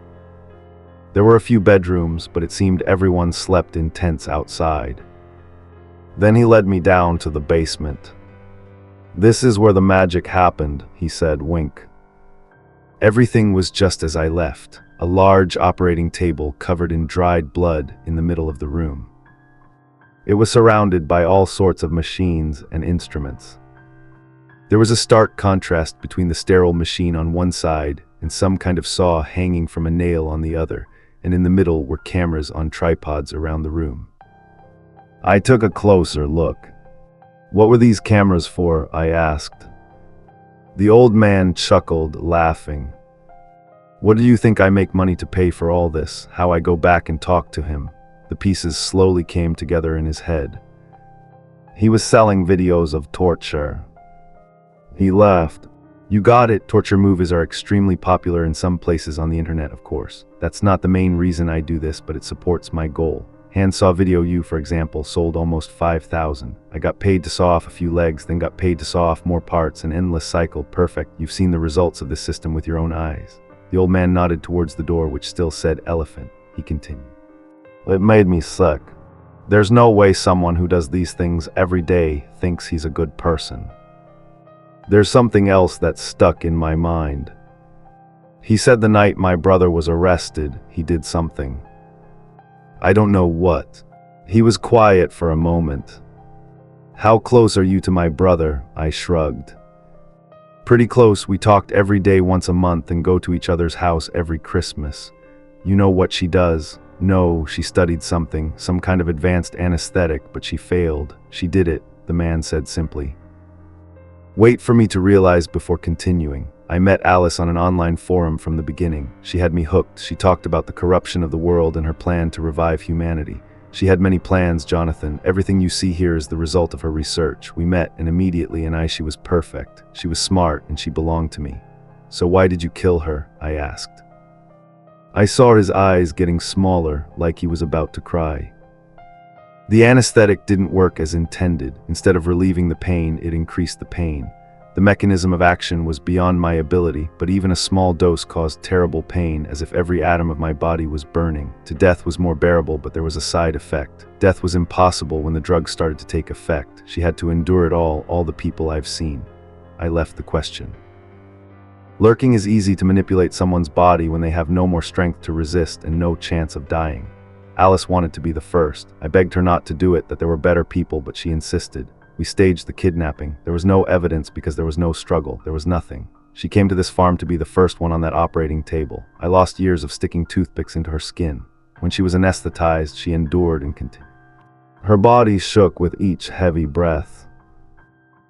There were a few bedrooms, but it seemed everyone slept in tents outside. Then he led me down to the basement. This is where the magic happened, he said, wink. Everything was just as I left, a large operating table covered in dried blood in the middle of the room. It was surrounded by all sorts of machines and instruments. There was a stark contrast between the sterile machine on one side and some kind of saw hanging from a nail on the other, and in the middle were cameras on tripods around the room. I took a closer look. What were these cameras for? I asked. The old man chuckled, laughing. What do you think I make money to pay for all this? How I go back and talk to him? The pieces slowly came together in his head. He was selling videos of torture. He laughed. You got it. Torture movies are extremely popular in some places on the internet, of course. That's not the main reason I do this, but it supports my goal. Handsaw Video U, for example, sold almost 5,000. I got paid to saw off a few legs, then got paid to saw off more parts, an endless cycle. Perfect. You've seen the results of this system with your own eyes. The old man nodded towards the door, which still said elephant. He continued. It made me sick. There's no way someone who does these things every day thinks he's a good person. There's something else that's stuck in my mind. He said the night my brother was arrested, he did something. I don't know what. He was quiet for a moment. How close are you to my brother? I shrugged. Pretty close. We talked every day once a month and go to each other's house every Christmas. You know what she does? No, she studied something, some kind of advanced anesthetic, but she failed. She did it, the man said simply. Wait for me to realize before continuing. I met Alice on an online forum from the beginning. She had me hooked. She talked about the corruption of the world and her plan to revive humanity. She had many plans, Jonathan. Everything you see here is the result of her research. We met, and immediately she was perfect. She was smart, and she belonged to me. So why did you kill her? I asked. I saw his eyes getting smaller, like he was about to cry. The anesthetic didn't work as intended. Instead of relieving the pain, it increased the pain. The mechanism of action was beyond my ability, but even a small dose caused terrible pain, as if every atom of my body was burning. To death was more bearable, but there was a side effect. Death was impossible when the drug started to take effect. She had to endure it all the people I've seen. I left the question. Lurking is easy to manipulate someone's body when they have no more strength to resist and no chance of dying. Alice wanted to be the first. I begged her not to do it, that there were better people, but she insisted. We staged the kidnapping. There was no evidence because there was no struggle. There was nothing. She came to this farm to be the first one on that operating table. I lost years of sticking toothpicks into her skin. When she was anesthetized, she endured and continued. Her body shook with each heavy breath.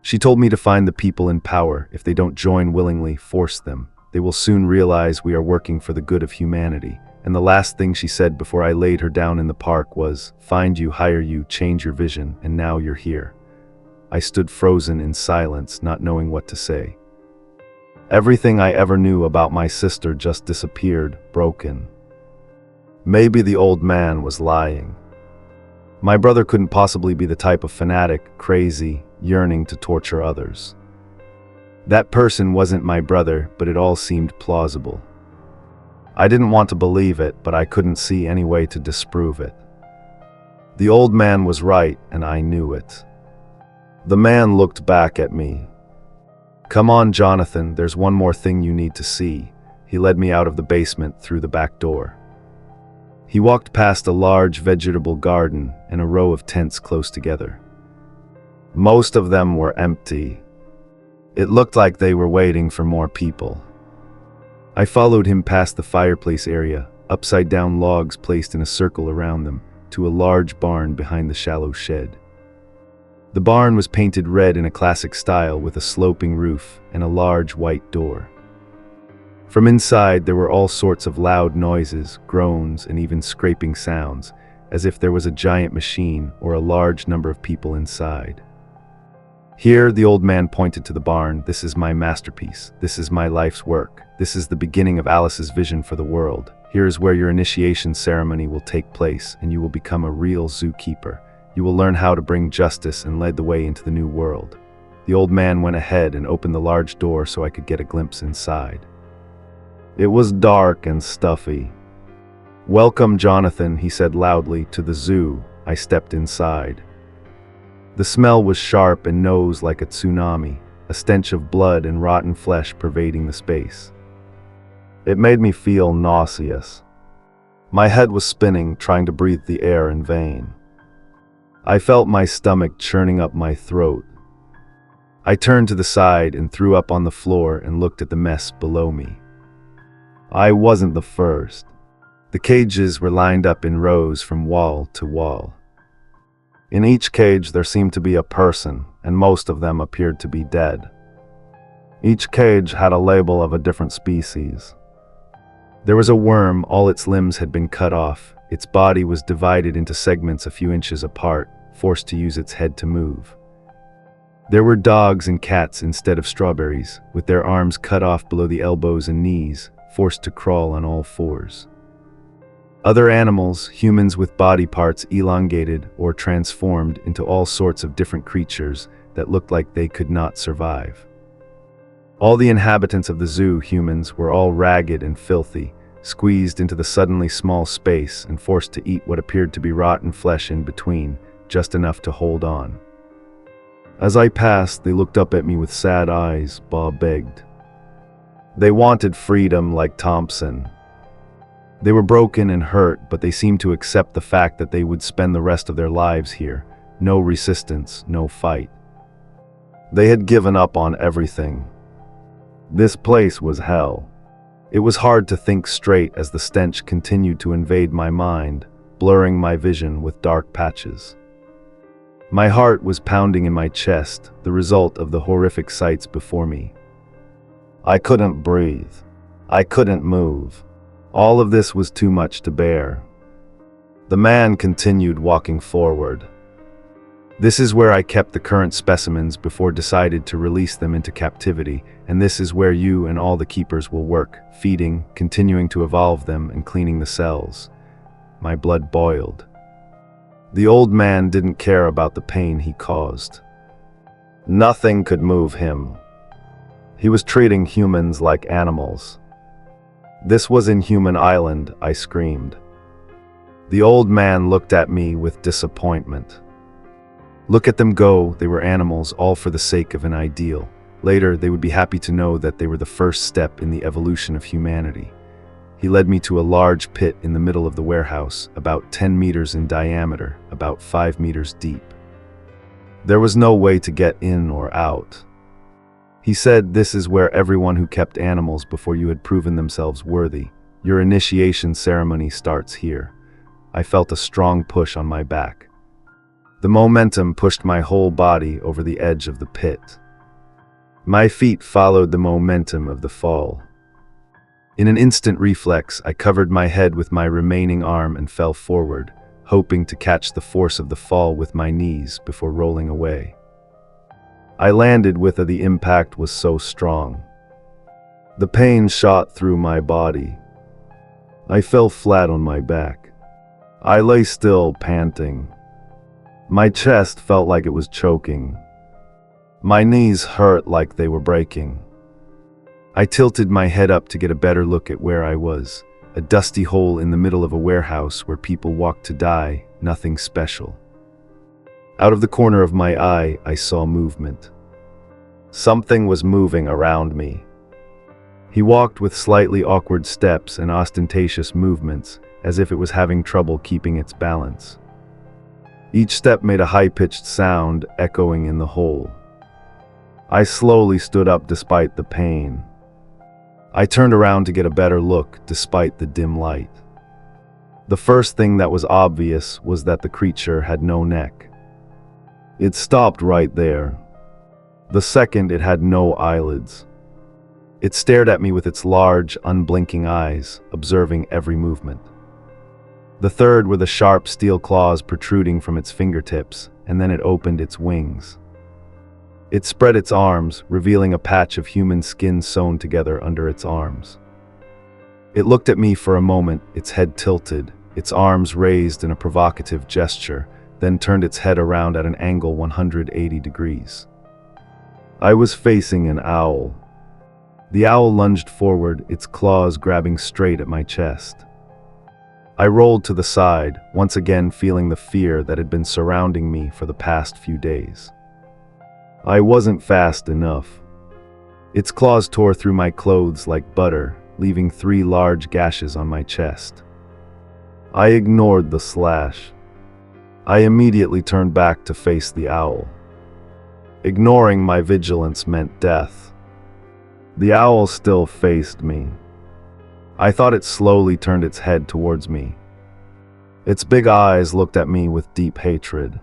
She told me to find the people in power. If they don't join willingly, force them. They will soon realize we are working for the good of humanity. And the last thing she said before I laid her down in the park was, find you, hire you, change your vision, and now you're here. I stood frozen in silence, not knowing what to say. Everything I ever knew about my sister just disappeared, broken. Maybe the old man was lying. My brother couldn't possibly be the type of fanatic, crazy, yearning to torture others. That person wasn't my brother, but it all seemed plausible. I didn't want to believe it, but I couldn't see any way to disprove it. The old man was right, and I knew it. The man looked back at me. Come on, Jonathan, there's one more thing you need to see. He led me out of the basement through the back door. He walked past a large vegetable garden and a row of tents close together. Most of them were empty. It looked like they were waiting for more people. I followed him past the fireplace area, upside-down logs placed in a circle around them, to a large barn behind the shallow shed. The barn was painted red in a classic style with a sloping roof and a large white door. From inside there were all sorts of loud noises, groans, and even scraping sounds, as if there was a giant machine or a large number of people inside. Here, the old man pointed to the barn. This is my masterpiece. This is my life's work. This is the beginning of Alice's vision for the world. Here is where your initiation ceremony will take place, and you will become a real zookeeper. You will learn how to bring justice and lead the way into the new world. The old man went ahead and opened the large door so I could get a glimpse inside. It was dark and stuffy. Welcome, Jonathan, he said loudly, to the zoo. I stepped inside. The smell was sharp and nose like a tsunami, a stench of blood and rotten flesh pervading the space. It made me feel nauseous. My head was spinning, trying to breathe the air in vain. I felt my stomach churning up my throat. I turned to the side and threw up on the floor and looked at the mess below me. I wasn't the first. The cages were lined up in rows from wall to wall. In each cage there seemed to be a person, and most of them appeared to be dead. Each cage had a label of a different species. There was a worm, all its limbs had been cut off. Its body was divided into segments a few inches apart, forced to use its head to move. There were dogs and cats instead of strawberries, with their arms cut off below the elbows and knees, forced to crawl on all fours. Other animals, humans with body parts elongated or transformed into all sorts of different creatures that looked like they could not survive. All the inhabitants of the zoo, humans, were all ragged and filthy, squeezed into the suddenly small space and forced to eat what appeared to be rotten flesh in between, just enough to hold on. As I passed, they looked up at me with sad eyes, Bob begged. They wanted freedom like Thompson. They were broken and hurt, but they seemed to accept the fact that they would spend the rest of their lives here. No resistance, no fight. They had given up on everything. This place was hell. It was hard to think straight as the stench continued to invade my mind, blurring my vision with dark patches. My heart was pounding in my chest, the result of the horrific sights before me. I couldn't breathe. I couldn't move. All of this was too much to bear. The man continued walking forward. This is where I kept the current specimens before decided to release them into captivity, and this is where you and all the keepers will work, feeding, continuing to evolve them, and cleaning the cells. My blood boiled. The old man didn't care about the pain he caused. Nothing could move him. He was treating humans like animals. This was Inhuman Island, I screamed. The old man looked at me with disappointment. Look at them go, they were animals, all for the sake of an ideal. Later, they would be happy to know that they were the first step in the evolution of humanity. He led me to a large pit in the middle of the warehouse, about 10 meters in diameter, about 5 meters deep. There was no way to get in or out. He said, "This is where everyone who kept animals before you had proven themselves worthy. Your initiation ceremony starts here." I felt a strong push on my back. The momentum pushed my whole body over the edge of the pit. My feet followed the momentum of the fall. In an instant reflex, I covered my head with my remaining arm and fell forward, hoping to catch the force of the fall with my knees before rolling away. I landed with the impact was so strong. The pain shot through my body. I fell flat on my back. I lay still, panting. My chest felt like it was choking. My knees hurt like they were breaking. I tilted my head up to get a better look at where I was, a dusty hole in the middle of a warehouse where people walked to die, nothing special. Out of the corner of my eye, I saw movement. Something was moving around me. He walked with slightly awkward steps and ostentatious movements, as if it was having trouble keeping its balance. Each step made a high-pitched sound, echoing in the hole. I slowly stood up despite the pain. I turned around to get a better look, despite the dim light. The first thing that was obvious was that the creature had no neck. It stopped right there. The second, it had no eyelids. It stared at me with its large, unblinking eyes, observing every movement. The third were the sharp steel claws protruding from its fingertips, and then it opened its wings. It spread its arms, revealing a patch of human skin sewn together under its arms. It looked at me for a moment, its head tilted, its arms raised in a provocative gesture, then turned its head around at an angle 180 degrees. I was facing an owl. The owl lunged forward, its claws grabbing straight at my chest. I rolled to the side, once again feeling the fear that had been surrounding me for the past few days. I wasn't fast enough. Its claws tore through my clothes like butter, leaving 3 large gashes on my chest. I ignored the slash. I immediately turned back to face the owl. Ignoring my vigilance meant death. The owl still faced me. I thought it slowly turned its head towards me. Its big eyes looked at me with deep hatred.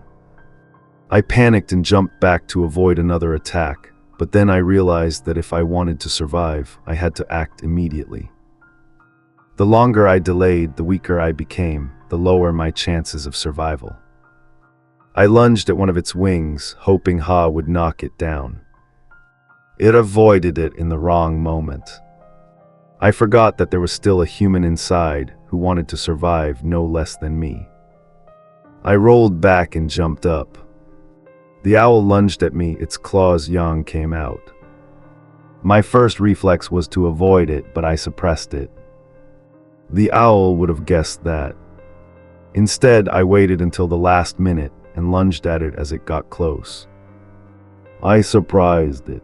I panicked and jumped back to avoid another attack, but then I realized that if I wanted to survive, I had to act immediately. The longer I delayed, the weaker I became, the lower my chances of survival. I lunged at one of its wings, hoping Ha would knock it down. It avoided it in the wrong moment. I forgot that there was still a human inside who wanted to survive no less than me. I rolled back and jumped up. The owl lunged at me, its claws yang came out. My first reflex was to avoid it, but I suppressed it. The owl would have guessed that. Instead, I waited until the last minute and lunged at it as it got close. I surprised it.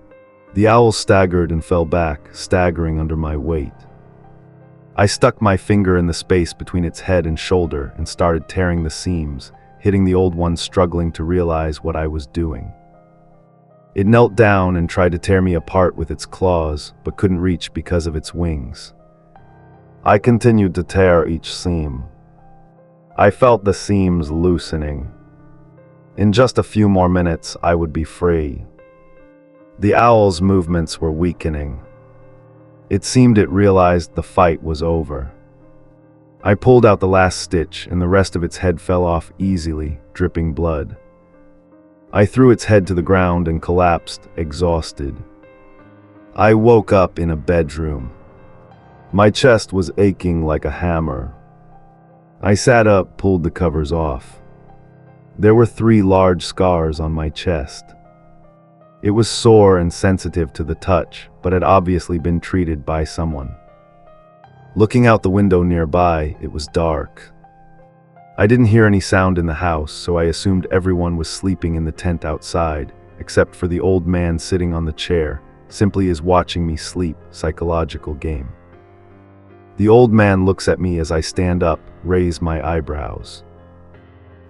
The owl staggered and fell back, staggering under my weight. I stuck my finger in the space between its head and shoulder and started tearing the seams, hitting the old one struggling to realize what I was doing. It knelt down and tried to tear me apart with its claws, but couldn't reach because of its wings. I continued to tear each seam. I felt the seams loosening. In just a few more minutes, I would be free. The owl's movements were weakening. It seemed it realized the fight was over. I pulled out the last stitch, and the rest of its head fell off easily, dripping blood. I threw its head to the ground and collapsed, exhausted. I woke up in a bedroom. My chest was aching like a hammer. I sat up, pulled the covers off. There were 3 large scars on my chest. It was sore and sensitive to the touch, but had obviously been treated by someone. Looking out the window nearby, it was dark. I didn't hear any sound in the house, so I assumed everyone was sleeping in the tent outside, except for the old man sitting on the chair, simply as watching me sleep, psychological game. The old man looks at me as I stand up, raise my eyebrows.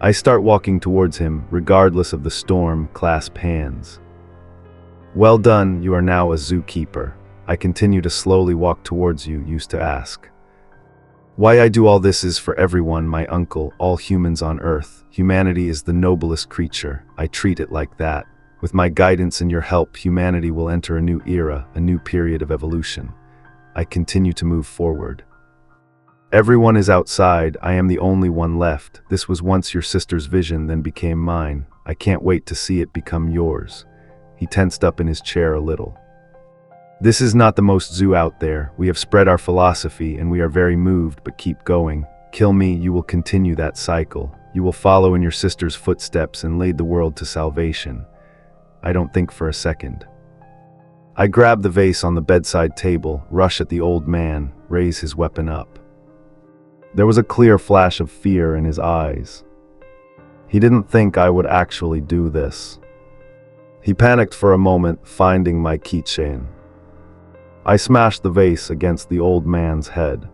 I start walking towards him, regardless of the storm, clasp hands. "Well done, you are now a zookeeper." I continue to slowly walk towards you, used to ask. "Why I do all this is for everyone, my uncle, all humans on Earth. Humanity is the noblest creature. I treat it like that. With my guidance and your help, humanity will enter a new era, a new period of evolution." I continue to move forward. "Everyone is outside. I am the only one left. This was once your sister's vision, then became mine. I can't wait to see it become yours." He tensed up in his chair a little. "This is not the most zoo out there. We have spread our philosophy and we are very moved, but keep going. Kill me, you will continue that cycle. You will follow in your sister's footsteps and lead the world to salvation." I don't think for a second. I grab the vase on the bedside table, rush at the old man, raise his weapon up. There was a clear flash of fear in his eyes. He didn't think I would actually do this. He panicked for a moment, finding my keychain. I smashed the vase against the old man's head.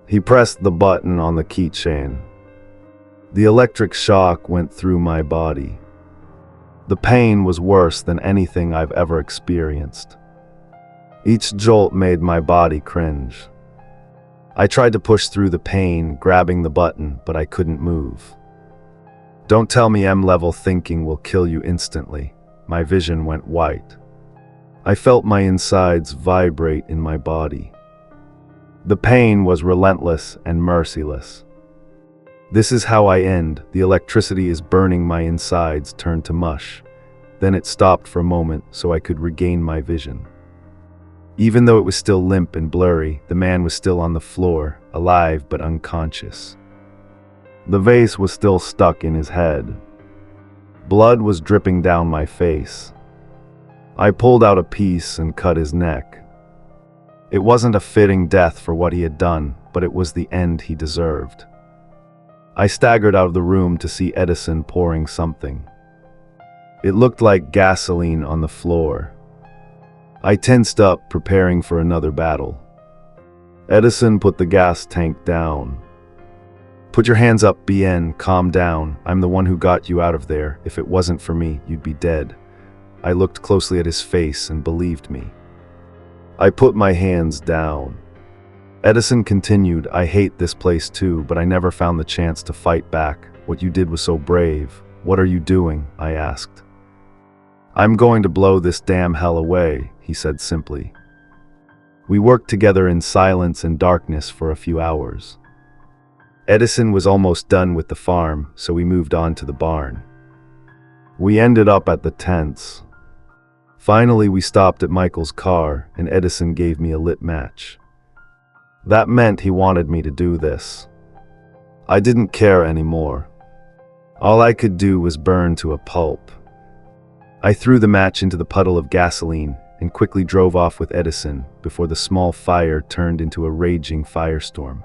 He pressed the button on the keychain. The electric shock went through my body. The pain was worse than anything I've ever experienced. Each jolt made my body cringe. I tried to push through the pain, grabbing the button, but I couldn't move. Don't tell me M-level thinking will kill you instantly. My vision went white. I felt my insides vibrate in my body. The pain was relentless and merciless. This is how I end. The electricity is burning my insides, turned to mush. Then it stopped for a moment so I could regain my vision. Even though it was still limp and blurry, the man was still on the floor, alive but unconscious. The vase was still stuck in his head. Blood was dripping down my face. I pulled out a piece and cut his neck. It wasn't a fitting death for what he had done, but it was the end he deserved. I staggered out of the room to see Edison pouring something. It looked like gasoline on the floor. I tensed up, preparing for another battle. Edison put the gas tank down. "Put your hands up, BN, calm down. I'm the one who got you out of there. If it wasn't for me, you'd be dead." I looked closely at his face and believed me. I put my hands down. Edison continued, "I hate this place too, but I never found the chance to fight back. What you did was so brave. What are you doing?" I asked. "I'm going to blow this damn hell away," he said simply. We worked together in silence and darkness for a few hours. Edison was almost done with the farm, so we moved on to the barn. We ended up at the tents. Finally, we stopped at Michael's car, and Edison gave me a lit match. That meant he wanted me to do this. I didn't care anymore. All I could do was burn to a pulp. I threw the match into the puddle of gasoline and quickly drove off with Edison before the small fire turned into a raging firestorm.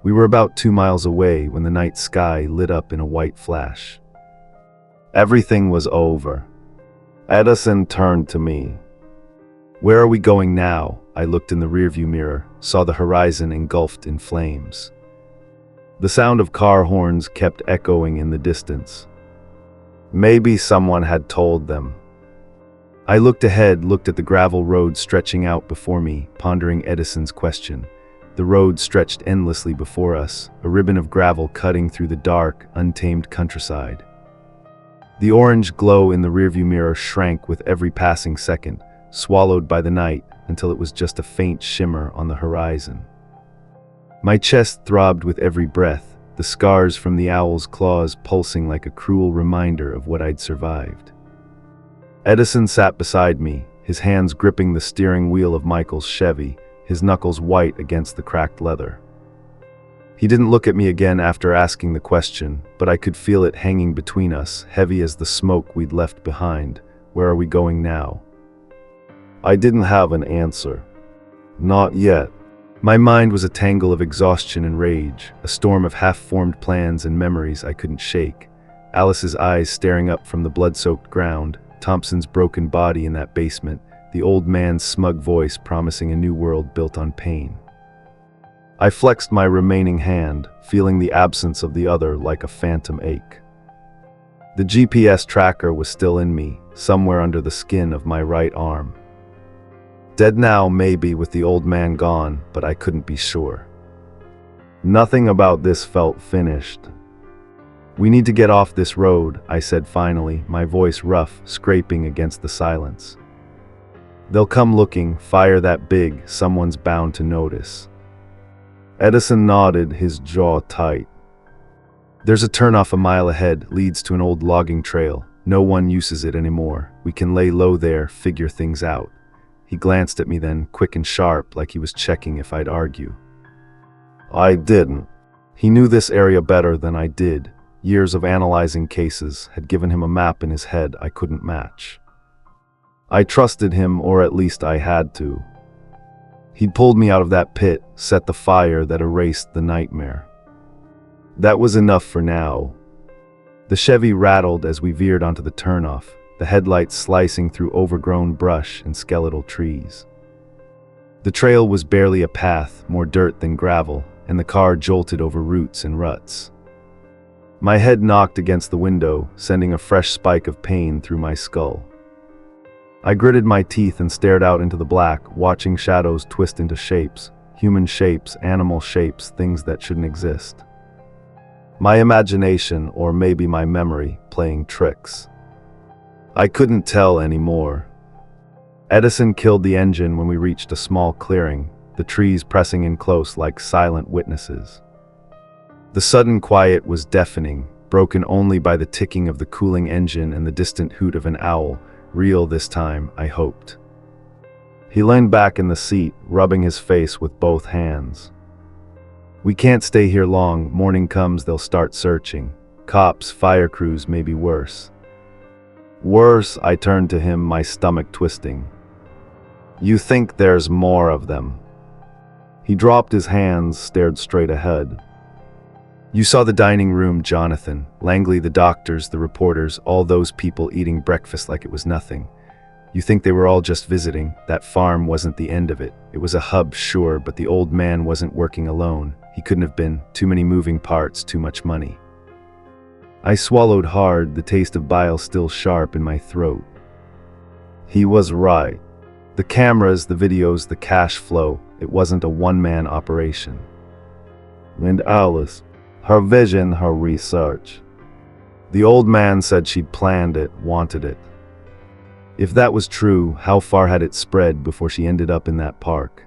We were about 2 miles away when the night sky lit up in a white flash. Everything was over. Edison turned to me. "Where are we going now?" I looked in the rearview mirror, saw the horizon engulfed in flames. The sound of car horns kept echoing in the distance. Maybe someone had told them. I looked ahead, looked at the gravel road stretching out before me, pondering Edison's question. The road stretched endlessly before us, a ribbon of gravel cutting through the dark, untamed countryside. The orange glow in the rearview mirror shrank with every passing second, swallowed by the night until it was just a faint shimmer on the horizon. My chest throbbed with every breath, the scars from the owl's claws pulsing like a cruel reminder of what I'd survived. Edison sat beside me, his hands gripping the steering wheel of Michael's Chevy, his knuckles white against the cracked leather. He didn't look at me again after asking the question, but I could feel it hanging between us, heavy as the smoke we'd left behind. Where are we going now? I didn't have an answer. Not yet. My mind was a tangle of exhaustion and rage, a storm of half-formed plans and memories I couldn't shake. Alice's eyes staring up from the blood-soaked ground, Thompson's broken body in that basement, the old man's smug voice promising a new world built on pain. I flexed my remaining hand, feeling the absence of the other like a phantom ache. The GPS tracker was still in me, somewhere under the skin of my right arm. Dead now, maybe, with the old man gone, but I couldn't be sure. Nothing about this felt finished. We need to get off this road, I said finally, my voice rough, scraping against the silence. They'll come looking, fire that big, someone's bound to notice. Edison nodded, his jaw tight. There's a turnoff a mile ahead, leads to an old logging trail. No one uses it anymore. We can lay low there, figure things out. He glanced at me then, quick and sharp, like he was checking if I'd argue. I didn't. He knew this area better than I did. Years of analyzing cases had given him a map in his head I couldn't match. I trusted him, or at least I had to. He'd pulled me out of that pit, set the fire that erased the nightmare. That was enough for now. The Chevy rattled as we veered onto the turnoff, the headlights slicing through overgrown brush and skeletal trees. The trail was barely a path, more dirt than gravel, and the car jolted over roots and ruts. My head knocked against the window, sending a fresh spike of pain through my skull. I gritted my teeth and stared out into the black, watching shadows twist into shapes, human shapes, animal shapes, things that shouldn't exist. My imagination, or maybe my memory, playing tricks. I couldn't tell anymore. Edison killed the engine when we reached a small clearing, the trees pressing in close like silent witnesses. The sudden quiet was deafening, broken only by the ticking of the cooling engine and the distant hoot of an owl, real this time, I hoped. He leaned back in the seat, rubbing his face with both hands. We can't stay here long. Morning comes, they'll start searching. Cops, fire crews, maybe worse. Worse, I turned to him, my stomach twisting. You think there's more of them? He dropped his hands, stared straight ahead. You saw the dining room, Jonathan. Langley, the doctors, the reporters, all those people eating breakfast like it was nothing. You think they were all just visiting? That farm wasn't the end of it. It was a hub, sure, but the old man wasn't working alone. He couldn't have been. Too many moving parts, too much money. I swallowed hard, the taste of bile still sharp in my throat. He was right. The cameras, the videos, the cash flow, it wasn't a one-man operation. And Alice, her vision, her research. The old man said she'd planned it, wanted it. If that was true, how far had it spread before she ended up in that park?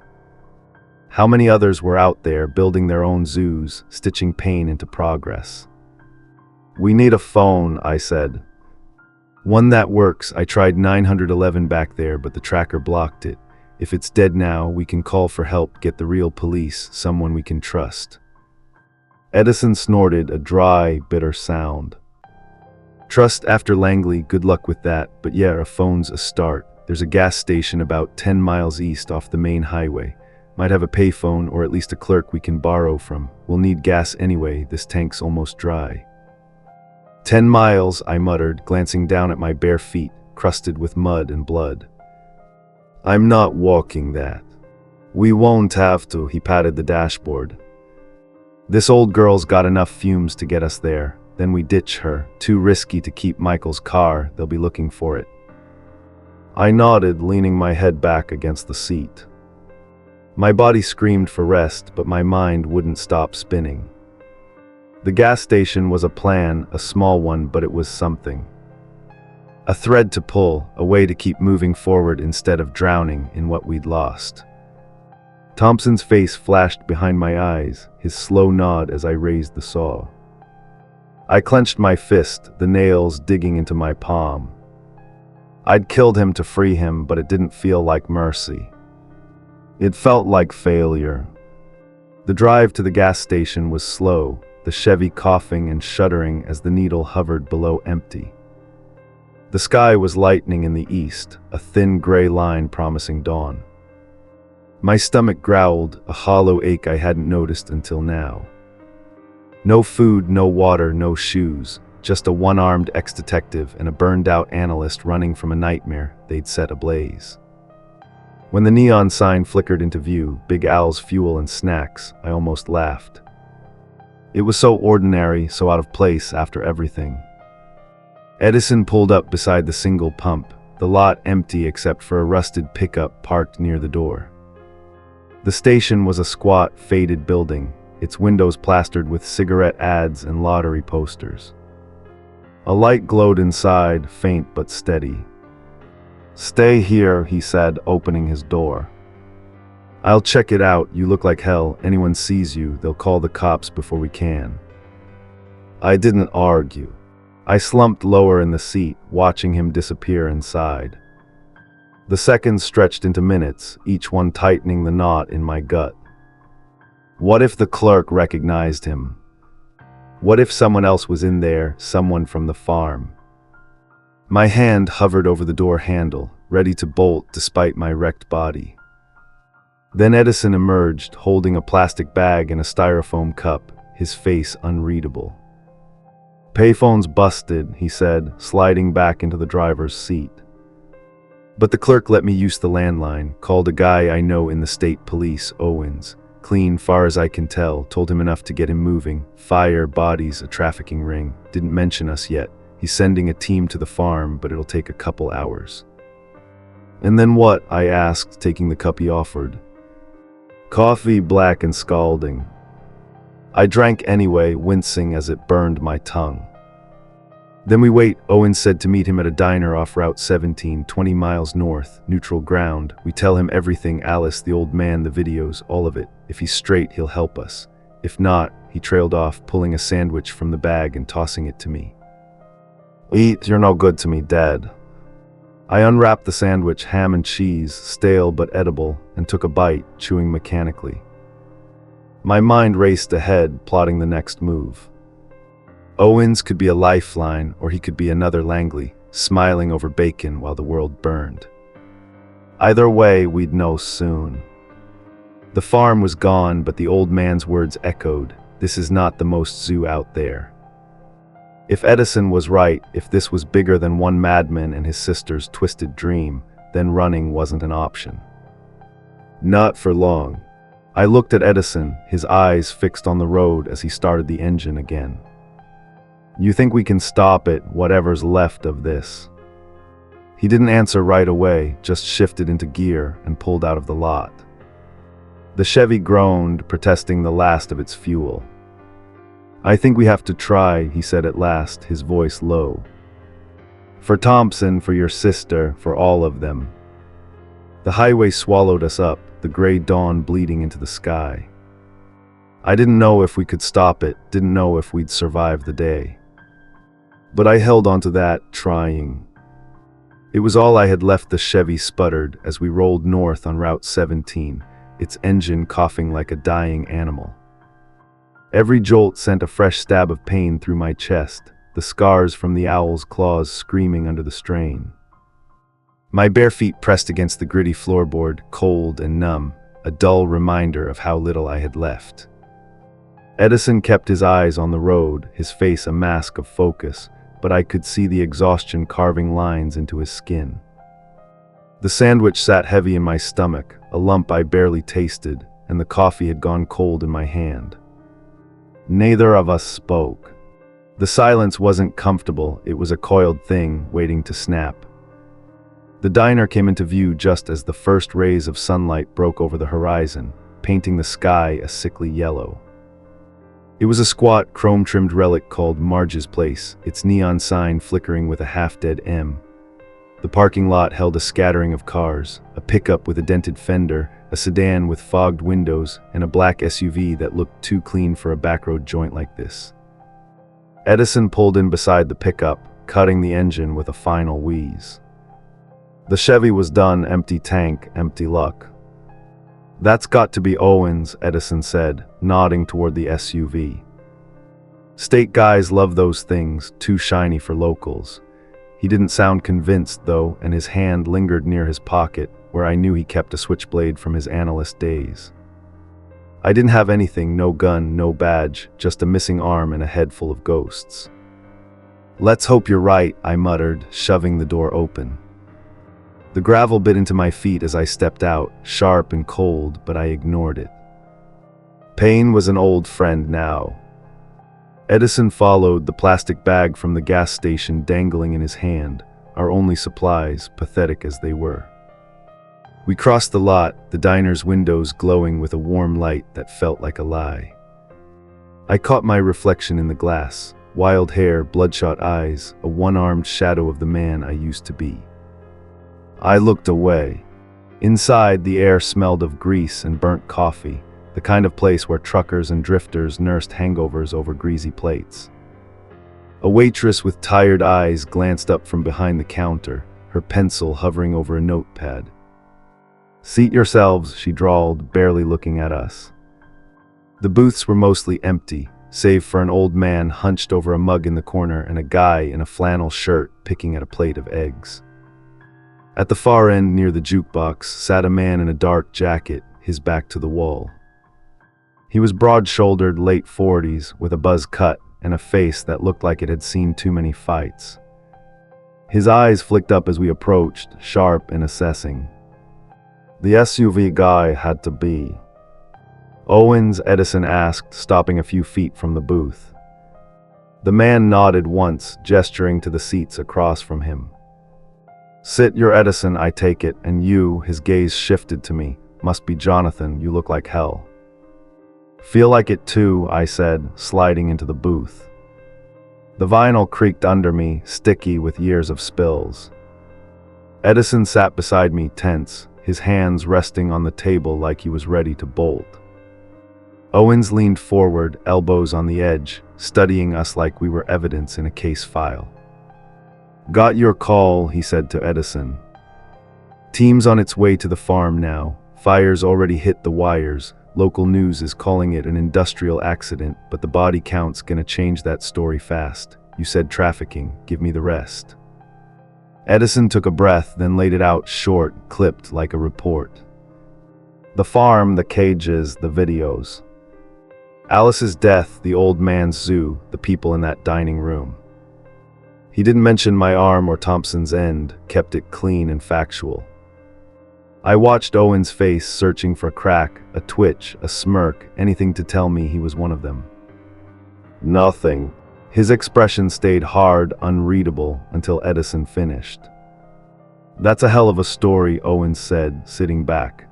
How many others were out there building their own zoos, stitching pain into progress? We need a phone, I said. One that works. I tried 911 back there, but the tracker blocked it. If it's dead now, we can call for help, get the real police, someone we can trust. Edison snorted, a dry, bitter sound. Trust after Langley, good luck with that, but yeah, a phone's a start. There's a gas station about 10 miles east off the main highway. Might have a payphone or at least a clerk we can borrow from. We'll need gas anyway, this tank's almost dry. 10 miles, I muttered, glancing down at my bare feet, crusted with mud and blood. I'm not walking that. We won't have to, he patted the dashboard. This old girl's got enough fumes to get us there. Then we ditch her. Too risky to keep Michael's car. They'll be looking for it. I nodded, leaning my head back against the seat. My body screamed for rest, but my mind wouldn't stop spinning. The gas station was a plan, a small one, but it was something. A thread to pull, a way to keep moving forward instead of drowning in what we'd lost. Thompson's face flashed behind my eyes, his slow nod as I raised the saw. I clenched my fist, the nails digging into my palm. I'd killed him to free him, but it didn't feel like mercy. It felt like failure. The drive to the gas station was slow, the Chevy coughing and shuddering as the needle hovered below empty. The sky was lightening in the east, a thin gray line promising dawn. My stomach growled, a hollow ache I hadn't noticed until now. No food, no water, no shoes, just a one-armed ex-detective and a burned-out analyst running from a nightmare they'd set ablaze. When the neon sign flickered into view, Big Al's Fuel and Snacks, I almost laughed. It was so ordinary, so out of place after everything. Edison pulled up beside the single pump, the lot empty except for a rusted pickup parked near the door. The station was a squat, faded building, its windows plastered with cigarette ads and lottery posters. A light glowed inside, faint but steady. "Stay here," he said, opening his door. "I'll check it out. You look like hell. Anyone sees you, they'll call the cops before we can." I didn't argue. I slumped lower in the seat, watching him disappear inside. The seconds stretched into minutes, each one tightening the knot in my gut. What if the clerk recognized him? What if someone else was in there, someone from the farm? My hand hovered over the door handle, ready to bolt despite my wrecked body. Then Edison emerged, holding a plastic bag and a styrofoam cup, his face unreadable. "Payphone's busted," he said, sliding back into the driver's seat. But the clerk let me use the landline, called a guy I know in the state police, Owens. Clean, far as I can tell, told him enough to get him moving. Fire, bodies, a trafficking ring. Didn't mention us yet. He's sending a team to the farm, but it'll take a couple hours. "And then what?" I asked, taking the cup he offered. "Coffee, black and scalding." I drank anyway, wincing as it burned my tongue. "Then we wait," Owen said, to meet him at a diner off Route 17, 20 miles north, neutral ground. We tell him everything, Alice, the old man, the videos, all of it. If he's straight, he'll help us. If not, he trailed off, pulling a sandwich from the bag and tossing it to me. "Eat, you're no good to me, Dad." I unwrapped the sandwich, ham and cheese, stale but edible, and took a bite, chewing mechanically. My mind raced ahead, plotting the next move. Owens could be a lifeline, or he could be another Langley, smiling over bacon while the world burned. Either way, we'd know soon. The farm was gone, but the old man's words echoed, "This is not the most zoo out there." If Edison was right, if this was bigger than one madman and his sister's twisted dream, then running wasn't an option. Not for long. I looked at Edison, his eyes fixed on the road as he started the engine again. "You think we can stop it, whatever's left of this?" He didn't answer right away, just shifted into gear and pulled out of the lot. The Chevy groaned, protesting the last of its fuel. "I think we have to try," he said at last, his voice low. "For Thompson, for your sister, for all of them." The highway swallowed us up, the gray dawn bleeding into the sky. I didn't know if we could stop it, didn't know if we'd survive the day. But I held onto that, trying. It was all I had left. The Chevy sputtered as we rolled north on Route 17, its engine coughing like a dying animal. Every jolt sent a fresh stab of pain through my chest, the scars from the owl's claws screaming under the strain. My bare feet pressed against the gritty floorboard, cold and numb, a dull reminder of how little I had left. Edison kept his eyes on the road, his face a mask of focus, but I could see the exhaustion carving lines into his skin. The sandwich sat heavy in my stomach, a lump I barely tasted, and the coffee had gone cold in my hand. Neither of us spoke. The silence wasn't comfortable, it was a coiled thing waiting to snap. The diner came into view just as the first rays of sunlight broke over the horizon, painting the sky a sickly yellow. It was a squat, chrome-trimmed relic called Marge's Place, its neon sign flickering with a half-dead M. The parking lot held a scattering of cars, a pickup with a dented fender, a sedan with fogged windows, and a black SUV that looked too clean for a backroad joint like this. Edison pulled in beside the pickup, cutting the engine with a final wheeze. The Chevy was done, empty tank, empty luck. "That's got to be Owen's," Edison said, nodding toward the SUV. "State guys love those things, too shiny for locals." He didn't sound convinced, though, and his hand lingered near his pocket, where I knew he kept a switchblade from his analyst days. I didn't have anything, no gun, no badge, just a missing arm and a head full of ghosts. "Let's hope you're right," I muttered, shoving the door open. The gravel bit into my feet as I stepped out, sharp and cold, but I ignored it. Pain was an old friend now. Edison followed, the plastic bag from the gas station dangling in his hand, our only supplies, pathetic as they were. We crossed the lot, the diner's windows glowing with a warm light that felt like a lie. I caught my reflection in the glass, wild hair, bloodshot eyes, a one-armed shadow of the man I used to be. I looked away. Inside, the air smelled of grease and burnt coffee, the kind of place where truckers and drifters nursed hangovers over greasy plates. A waitress with tired eyes glanced up from behind the counter, her pencil hovering over a notepad. "Seat yourselves," she drawled, barely looking at us. The booths were mostly empty, save for an old man hunched over a mug in the corner and a guy in a flannel shirt picking at a plate of eggs. At the far end near the jukebox sat a man in a dark jacket, his back to the wall. He was broad-shouldered, late 40s, with a buzz cut and a face that looked like it had seen too many fights. His eyes flicked up as we approached, sharp and assessing. "The SUV guy had to be Owens?" Edison asked, stopping a few feet from the booth. The man nodded once, gesturing to the seats across from him. "Sit, you're Edison, I take it, and you," his gaze shifted to me, "must be Jonathan, you look like hell." "Feel like it too," I said, sliding into the booth. The vinyl creaked under me, sticky with years of spills. Edison sat beside me, tense, his hands resting on the table like he was ready to bolt. Owens leaned forward, elbows on the edge, studying us like we were evidence in a case file. "Got your call," he said to Edison. "Team's on its way to the farm now. Fire's already hit the wires. Local news is calling it an industrial accident, but the body count's gonna change that story fast. You said trafficking, give me the rest." Edison took a breath, then laid it out short, clipped like a report. "The farm, the cages, the videos. Alice's death, the old man's zoo, the people in that dining room." He didn't mention my arm or Thompson's end, kept it clean and factual. I watched Owen's face, searching for a crack, a twitch, a smirk, anything to tell me he was one of them. "Nothing." His expression stayed hard, unreadable, until Edison finished. "That's a hell of a story," Owen said, sitting back.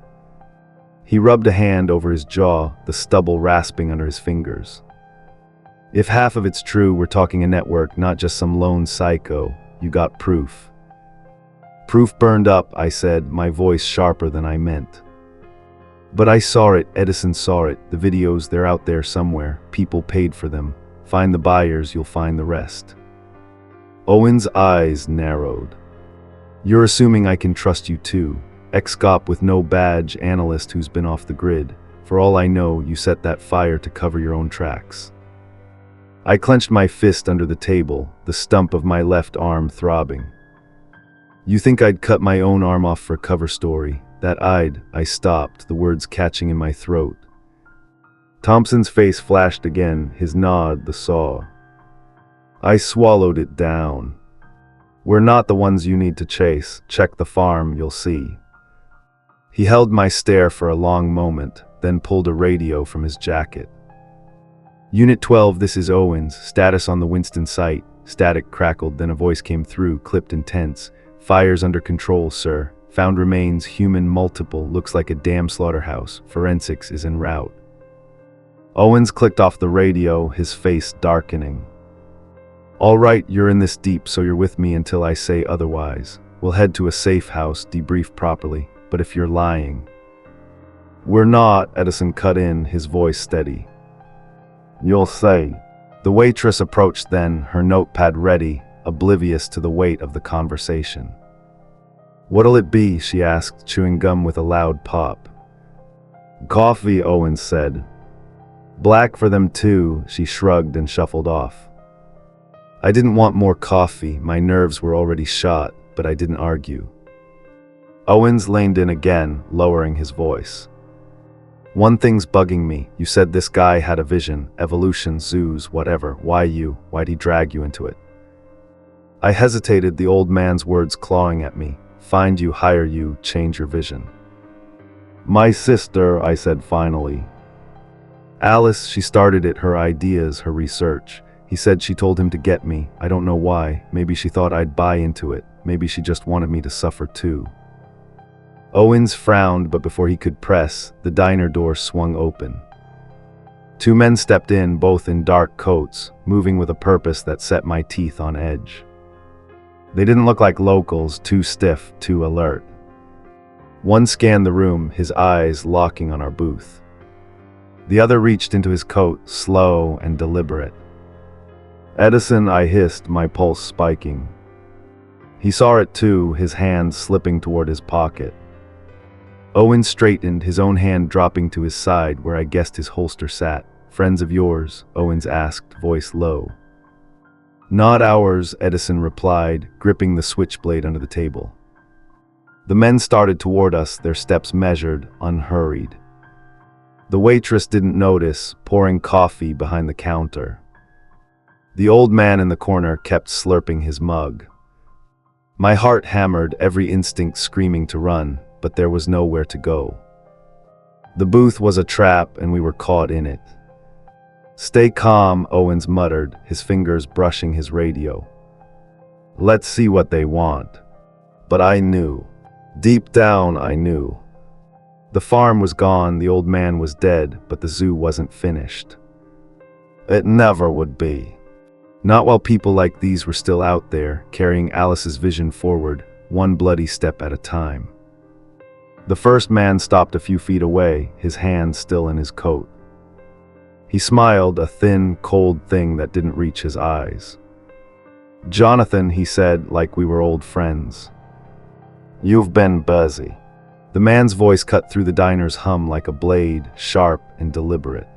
He rubbed a hand over his jaw, the stubble rasping under his fingers. "If half of it's true, we're talking a network, not just some lone psycho. You got proof." "Proof burned up," I said, my voice sharper than I meant. "But I saw it," Edison saw it. "The videos, they're out there somewhere. People paid for them. Find the buyers, you'll find the rest." Owen's eyes narrowed. "You're assuming I can trust you too. Ex-cop with no badge, analyst who's been off the grid. For all I know, you set that fire to cover your own tracks." I clenched my fist under the table, the stump of my left arm throbbing. "You think I'd cut my own arm off for a cover story? I stopped, the words catching in my throat. Thompson's face flashed again, his nod, the saw. I swallowed it down. "We're not the ones you need to chase. Check the farm, you'll see." He held my stare for a long moment, then pulled a radio from his jacket. "Unit 12, this is Owens. Status on the Winston site." Static crackled, then a voice came through, clipped and tense. Fire's under control, sir. Found remains, human multiple, looks like a damn slaughterhouse. Forensics is en route. Owens clicked off the radio, his face darkening. All right, you're in this deep, so you're with me until I say otherwise. We'll head to a safe house, debrief properly, but if you're lying... We're not, Edison cut in, his voice steady. You'll say. The waitress approached then, her notepad ready, oblivious to the weight of the conversation. What'll it be? She asked, chewing gum with a loud pop. Coffee, Owens said. Black for them too, she shrugged and shuffled off. I didn't want more coffee, my nerves were already shot, but I didn't argue. Owens leaned in again, lowering his voice. One thing's bugging me. You said this guy had a vision, evolution, zoos, whatever. Why you? Why'd he drag you into it? I hesitated, the old man's words clawing at me. Find you, hire you, change your vision. My sister, I said finally. Alice, she started it, her ideas, her research. He said she told him to get me. I don't know why. Maybe she thought I'd buy into it. Maybe she just wanted me to suffer too. Owens frowned, but before he could press, the diner door swung open. Two men stepped in, both in dark coats, moving with a purpose that set my teeth on edge. They didn't look like locals, too stiff, too alert. One scanned the room, his eyes locking on our booth. The other reached into his coat, slow and deliberate. Edison, I hissed, my pulse spiking. He saw it too, his hand slipping toward his pocket. Owen straightened, his own hand dropping to his side where I guessed his holster sat. Friends of yours? Owens asked, voice low. Not ours, Edison replied, gripping the switchblade under the table. The men started toward us, their steps measured, unhurried. The waitress didn't notice, pouring coffee behind the counter. The old man in the corner kept slurping his mug. My heart hammered, every instinct screaming to run, but there was nowhere to go. The booth was a trap, and we were caught in it. Stay calm, Owens muttered, his fingers brushing his radio. Let's see what they want. But I knew. Deep down, I knew. The farm was gone, the old man was dead, but the zoo wasn't finished. It never would be. Not while people like these were still out there, carrying Alice's vision forward, one bloody step at a time. The first man stopped a few feet away, his hand still in his coat. He smiled, a thin, cold thing that didn't reach his eyes. Jonathan, he said, like we were old friends. You've been busy. The man's voice cut through the diner's hum like a blade, sharp and deliberate.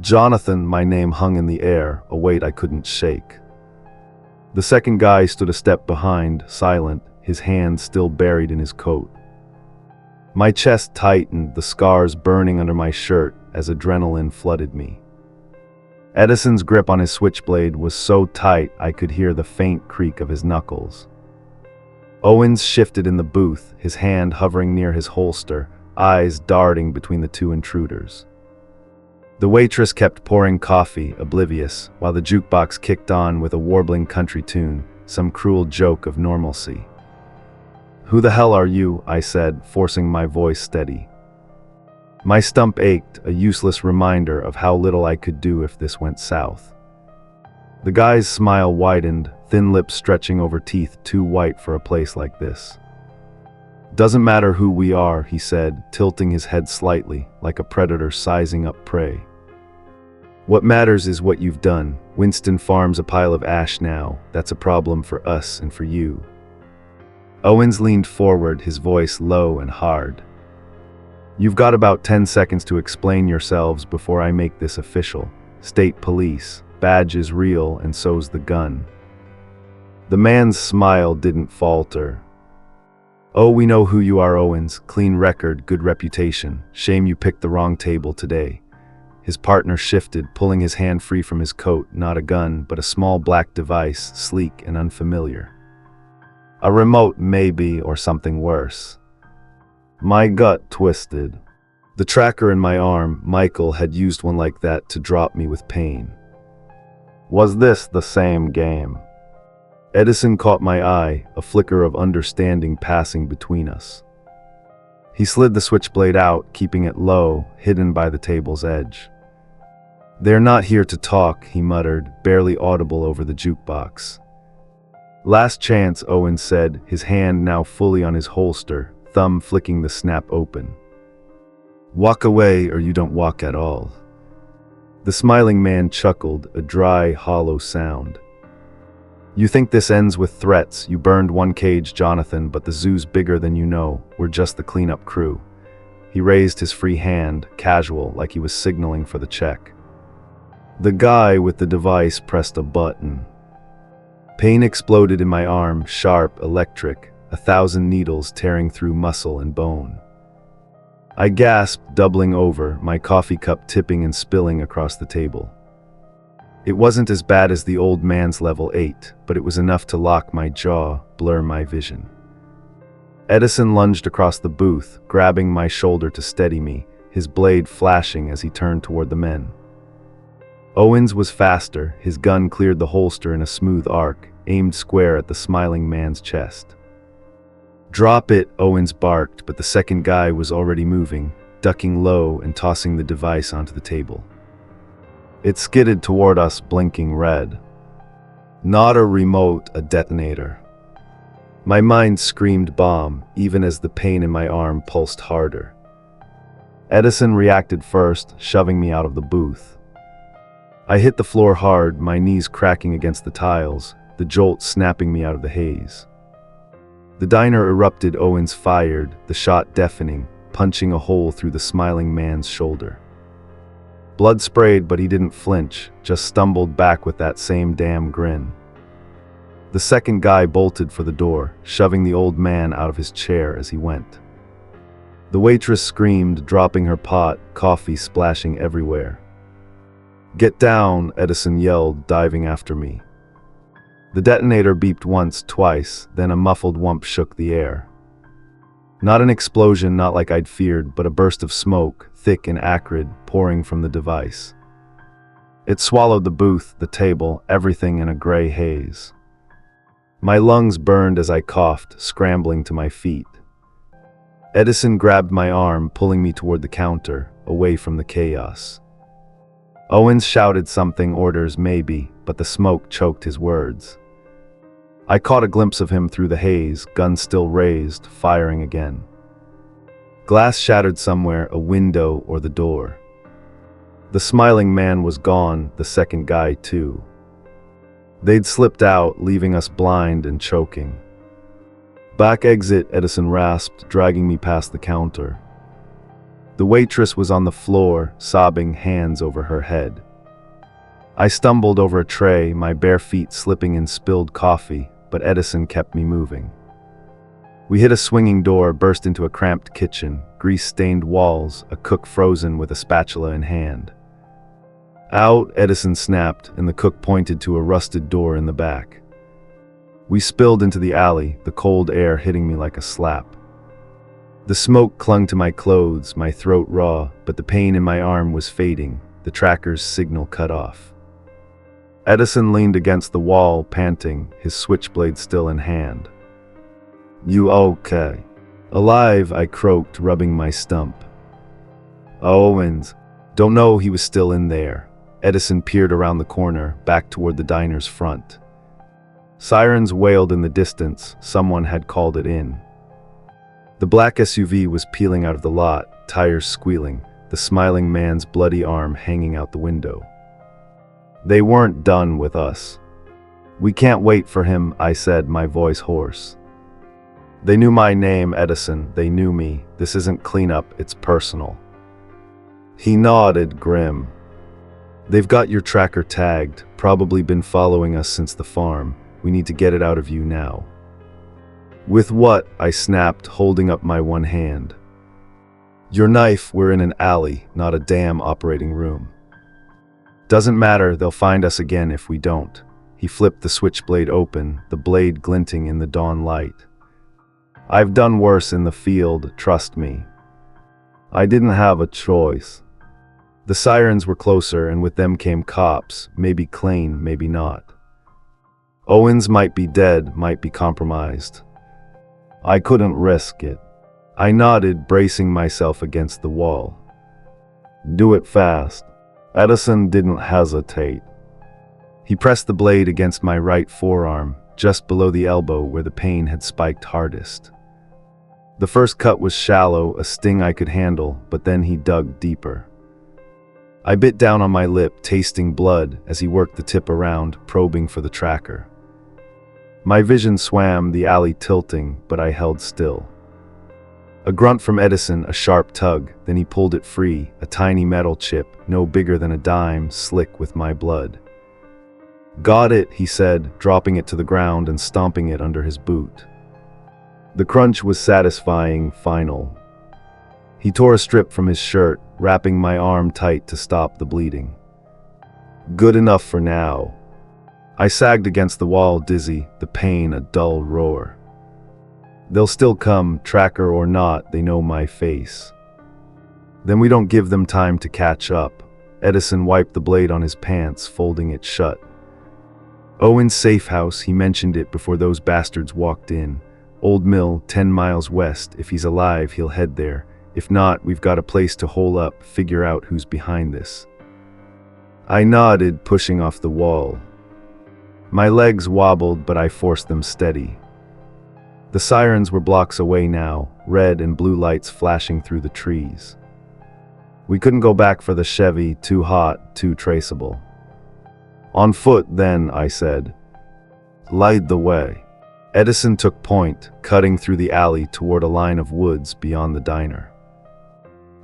Jonathan, my name hung in the air, a weight I couldn't shake. The second guy stood a step behind, silent, his hand still buried in his coat. My chest tightened, the scars burning under my shirt as adrenaline flooded me. Edison's grip on his switchblade was so tight I could hear the faint creak of his knuckles. Owens shifted in the booth, his hand hovering near his holster, eyes darting between the two intruders. The waitress kept pouring coffee, oblivious, while the jukebox kicked on with a warbling country tune, some cruel joke of normalcy. Who the hell are you? I said, forcing my voice steady. My stump ached, a useless reminder of how little I could do if this went south. The guy's smile widened, thin lips stretching over teeth too white for a place like this. Doesn't matter who we are, he said, tilting his head slightly, like a predator sizing up prey. What matters is what you've done. Winston Farm's a pile of ash now. That's a problem for us and for you. Owens leaned forward, his voice low and hard. You've got about 10 seconds to explain yourselves before I make this official. State police. Badge is real, and so's the gun. The man's smile didn't falter. Oh, we know who you are, Owens. Clean record, good reputation. Shame you picked the wrong table today. His partner shifted, pulling his hand free from his coat, not a gun, but a small black device, sleek and unfamiliar. A remote, maybe, or something worse. My gut twisted. The tracker in my arm, Michael, had used one like that to drop me with pain. Was this the same game? Edison caught my eye, a flicker of understanding passing between us. He slid the switchblade out, keeping it low, hidden by the table's edge. "They're not here to talk," he muttered, barely audible over the jukebox. "Last chance," Owen said, his hand now fully on his holster, thumb flicking the snap open. "Walk away or you don't walk at all." The smiling man chuckled, a dry, hollow sound. "You think this ends with threats? You burned one cage, Jonathan, but the zoo's bigger than you know. We're just the cleanup crew." He raised his free hand, casual, like he was signaling for the check. The guy with the device pressed a button. Pain exploded in my arm, sharp, electric, 1,000 needles tearing through muscle and bone. I gasped, doubling over, my coffee cup tipping and spilling across the table. It wasn't as bad as the old man's level 8, but it was enough to lock my jaw, blur my vision. Edison lunged across the booth, grabbing my shoulder to steady me, his blade flashing as he turned toward the men. Owens was faster, his gun cleared the holster in a smooth arc, aimed square at the smiling man's chest. "Drop it," Owens barked, but the second guy was already moving, ducking low and tossing the device onto the table. It skidded toward us, blinking red. Not a remote, a detonator. My mind screamed bomb, even as the pain in my arm pulsed harder. Edison reacted first, shoving me out of the booth. I hit the floor hard, my knees cracking against the tiles, the jolt snapping me out of the haze. The diner erupted. Owens fired, the shot deafening, punching a hole through the smiling man's shoulder. Blood sprayed, but he didn't flinch, just stumbled back with that same damn grin. The second guy bolted for the door, shoving the old man out of his chair as he went. The waitress screamed, dropping her pot, coffee splashing everywhere. "Get down," Edison yelled, diving after me. The detonator beeped once, twice, then a muffled whump shook the air. Not an explosion, not like I'd feared, but a burst of smoke, thick and acrid, pouring from the device. It swallowed the booth, the table, everything in a gray haze. My lungs burned as I coughed, scrambling to my feet. Edison grabbed my arm, pulling me toward the counter, away from the chaos. Owens shouted something, orders maybe, but the smoke choked his words. I caught a glimpse of him through the haze, gun still raised, firing again. Glass shattered somewhere, a window or the door. The smiling man was gone, the second guy too. They'd slipped out, leaving us blind and choking. "Back exit," Edison rasped, dragging me past the counter. The waitress was on the floor, sobbing, hands over her head. I stumbled over a tray, my bare feet slipping in spilled coffee, but Edison kept me moving. We hit a swinging door, burst into a cramped kitchen, grease-stained walls, a cook frozen with a spatula in hand. "Out," Edison snapped, and the cook pointed to a rusted door in the back. We spilled into the alley, the cold air hitting me like a slap. The smoke clung to my clothes, my throat raw, but the pain in my arm was fading, the tracker's signal cut off. Edison leaned against the wall, panting, his switchblade still in hand. "You okay?" "Alive," I croaked, rubbing my stump. "Owens." Don't know he was still in there. Edison peered around the corner, back toward the diner's front. Sirens wailed in the distance, someone had called it in. The black SUV was peeling out of the lot, tires squealing, the smiling man's bloody arm hanging out the window. They weren't done with us. "We can't wait for him," I said, my voice hoarse. They knew my name, Edison, they knew me. This isn't cleanup, it's personal. He nodded, grim. "They've got your tracker tagged, probably been following us since the farm. We need to get it out of you now." "With what?" I snapped, holding up my one hand. "Your knife. We're in an alley, not a damn operating room." "Doesn't matter, they'll find us again if we don't." He flipped the switchblade open, the blade glinting in the dawn light. "I've done worse in the field, trust me." I didn't have a choice. The sirens were closer, and with them came cops, maybe clean, maybe not. Owens might be dead, might be compromised. I couldn't risk it. I nodded, bracing myself against the wall. Do it fast. Edison didn't hesitate. He pressed the blade against my right forearm, just below the elbow where the pain had spiked hardest. The first cut was shallow, a sting I could handle, but then he dug deeper. I bit down on my lip, tasting blood as he worked the tip around, probing for the tracker. My vision swam, the alley tilting, but I held still. A grunt from Edison, a sharp tug, then he pulled it free, a tiny metal chip, no bigger than a dime, slick with my blood. Got it, he said, dropping it to the ground and stomping it under his boot. The crunch was satisfying, final. He tore a strip from his shirt, wrapping my arm tight to stop the bleeding. Good enough for now. I sagged against the wall, dizzy, the pain a dull roar. They'll still come, tracker or not, they know my face. Then we don't give them time to catch up. Edison wiped the blade on his pants, folding it shut. Owen's safe house, he mentioned it before those bastards walked in. Old mill, 10 miles west. If he's alive, he'll head there. If not, we've got a place to hole up, figure out who's behind this. I nodded, pushing off the wall. My legs wobbled, but I forced them steady. The sirens were blocks away now, red and blue lights flashing through the trees. We couldn't go back for the Chevy, too hot, too traceable. On foot, then, I said. Light the way. Edison took point, cutting through the alley toward a line of woods beyond the diner.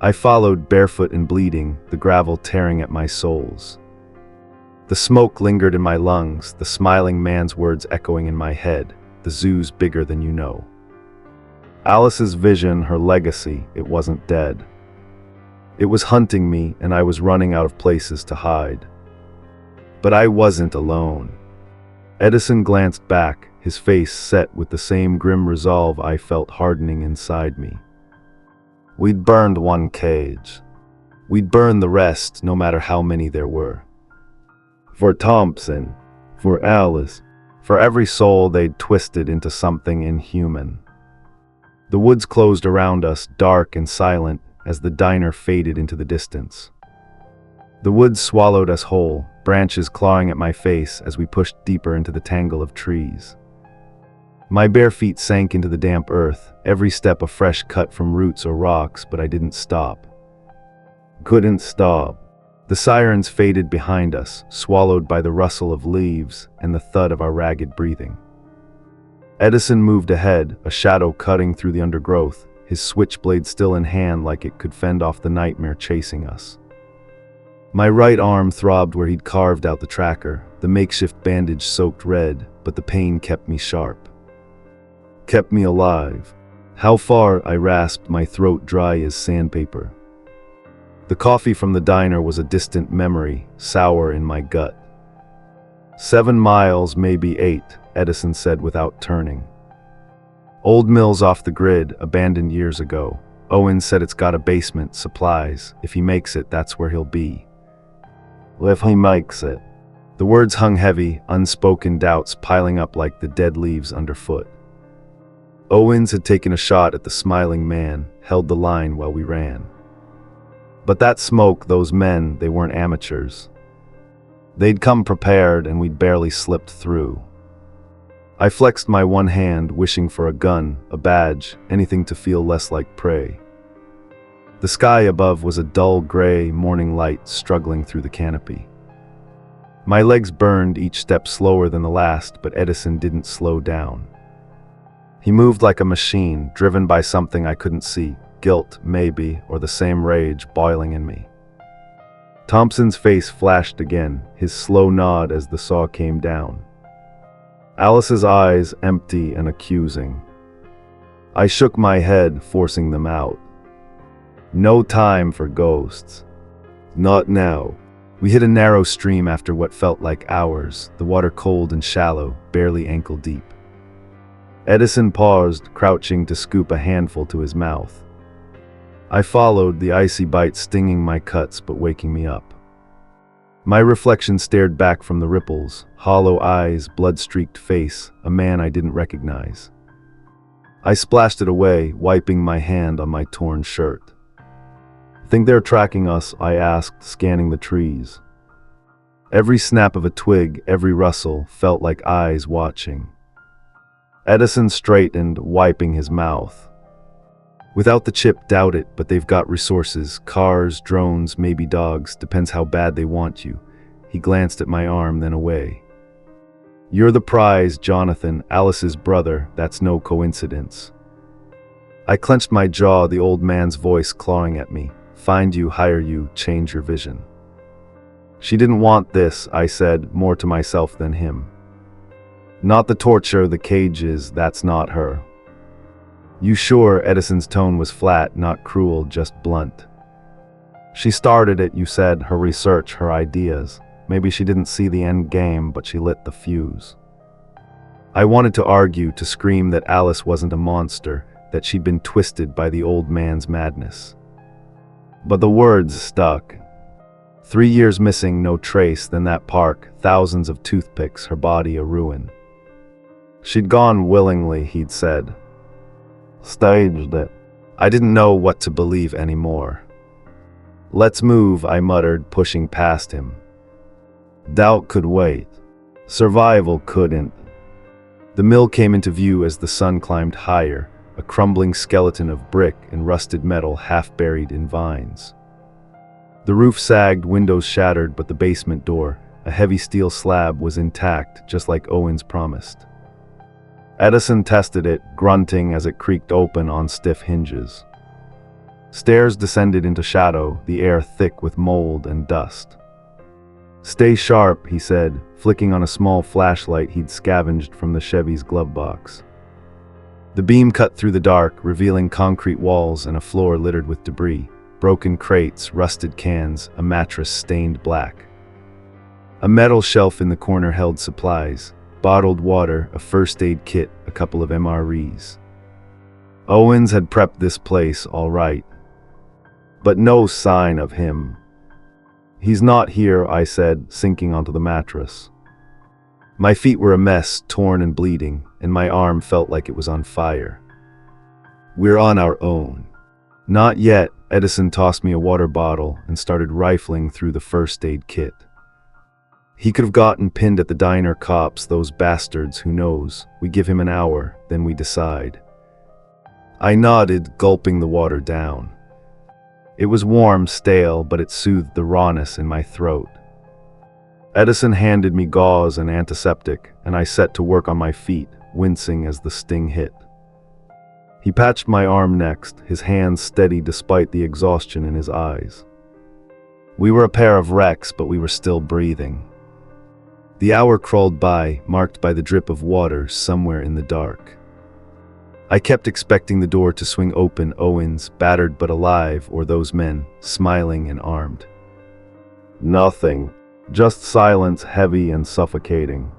I followed, barefoot and bleeding, the gravel tearing at my soles. The smoke lingered in my lungs, the smiling man's words echoing in my head. The zoo's bigger than you know. Alice's vision, her legacy, it wasn't dead. It was hunting me, and I was running out of places to hide. But I wasn't alone. Edison glanced back, his face set with the same grim resolve I felt hardening inside me. We'd burned one cage. We'd burn the rest, no matter how many there were. For Thompson, for Alice, for every soul they'd twisted into something inhuman. The woods closed around us, dark and silent, as the diner faded into the distance. The woods swallowed us whole, branches clawing at my face as we pushed deeper into the tangle of trees. My bare feet sank into the damp earth, every step a fresh cut from roots or rocks, but I didn't stop. Couldn't stop. The sirens faded behind us, swallowed by the rustle of leaves and the thud of our ragged breathing. Edison moved ahead, a shadow cutting through the undergrowth, his switchblade still in hand like it could fend off the nightmare chasing us. My right arm throbbed where he'd carved out the tracker, the makeshift bandage soaked red, but the pain kept me sharp. Kept me alive. How far, I rasped, my throat dry as sandpaper. The coffee from the diner was a distant memory, sour in my gut. 7 miles, maybe 8, Edison said without turning. Old mill's off the grid, abandoned years ago. Owen said it's got a basement, supplies. If he makes it, that's where he'll be. If he makes it. The words hung heavy, unspoken doubts piling up like the dead leaves underfoot. Owens had taken a shot at the smiling man, held the line while we ran. But that smoke, those men, they weren't amateurs. They'd come prepared and we'd barely slipped through. I flexed my one hand, wishing for a gun, a badge, anything to feel less like prey. The sky above was a dull gray morning light struggling through the canopy. My legs burned, each step slower than the last, but Edison didn't slow down. He moved like a machine, driven by something I couldn't see, guilt, maybe, or the same rage boiling in me. Thompson's face flashed again, his slow nod as the saw came down. Alice's eyes empty and accusing. I shook my head, forcing them out. No time for ghosts. Not now. We hit a narrow stream after what felt like hours, the water cold and shallow, barely ankle deep. Edison paused, crouching to scoop a handful to his mouth. I followed, the icy bite stinging my cuts but waking me up. My reflection stared back from the ripples, hollow eyes, blood-streaked face, a man I didn't recognize. I splashed it away, wiping my hand on my torn shirt. "Think they're tracking us?" I asked, scanning the trees. Every snap of a twig, every rustle, felt like eyes watching. Edison straightened, wiping his mouth. "Without the chip, doubt it, but they've got resources. Cars, drones, maybe dogs, depends how bad they want you." He glanced at my arm, then away. "You're the prize, Jonathan, Alice's brother. That's no coincidence." I clenched my jaw, the old man's voice clawing at me. "Find you, hire you, change your vision." "She didn't want this," I said, more to myself than him. "Not the torture, the cages, that's not her." "You sure?" Edison's tone was flat, not cruel, just blunt. "She started it," you said, "her research, her ideas. Maybe she didn't see the end game, but she lit the fuse." I wanted to argue, to scream that Alice wasn't a monster, that she'd been twisted by the old man's madness. But the words stuck. 3 years missing, no trace, then that park, thousands of toothpicks, her body a ruin. "She'd gone willingly," he'd said. "Staged it." I didn't know what to believe anymore. "Let's move," I muttered, pushing past him. Doubt could wait. Survival couldn't. The mill came into view as the sun climbed higher, a crumbling skeleton of brick and rusted metal half buried in vines. The roof sagged, windows shattered, but the basement door, a heavy steel slab, was intact, just like Owens promised. Edison tested it, grunting as it creaked open on stiff hinges. Stairs descended into shadow, the air thick with mold and dust. "Stay sharp," he said, flicking on a small flashlight he'd scavenged from the Chevy's glove box. The beam cut through the dark, revealing concrete walls and a floor littered with debris, broken crates, rusted cans, a mattress stained black. A metal shelf in the corner held supplies, bottled water, a first aid kit, a couple of MREs. Owens had prepped this place all right. But no sign of him. "He's not here," I said, sinking onto the mattress. My feet were a mess, torn and bleeding, and my arm felt like it was on fire. "We're on our own." "Not yet." Edison tossed me a water bottle and started rifling through the first aid kit. He could have gotten pinned at the diner cops, those bastards, who knows. We give him an hour, then we decide. I nodded, gulping the water down. It was warm, stale, but it soothed the rawness in my throat. Edison handed me gauze and antiseptic, and I set to work on my feet, wincing as the sting hit. He patched my arm next, his hands steady despite the exhaustion in his eyes. We were a pair of wrecks, but we were still breathing. The hour crawled by, marked by the drip of water somewhere in the dark. I kept expecting the door to swing open, Owens, battered but alive, or those men, smiling and armed. Nothing. Just silence, heavy and suffocating.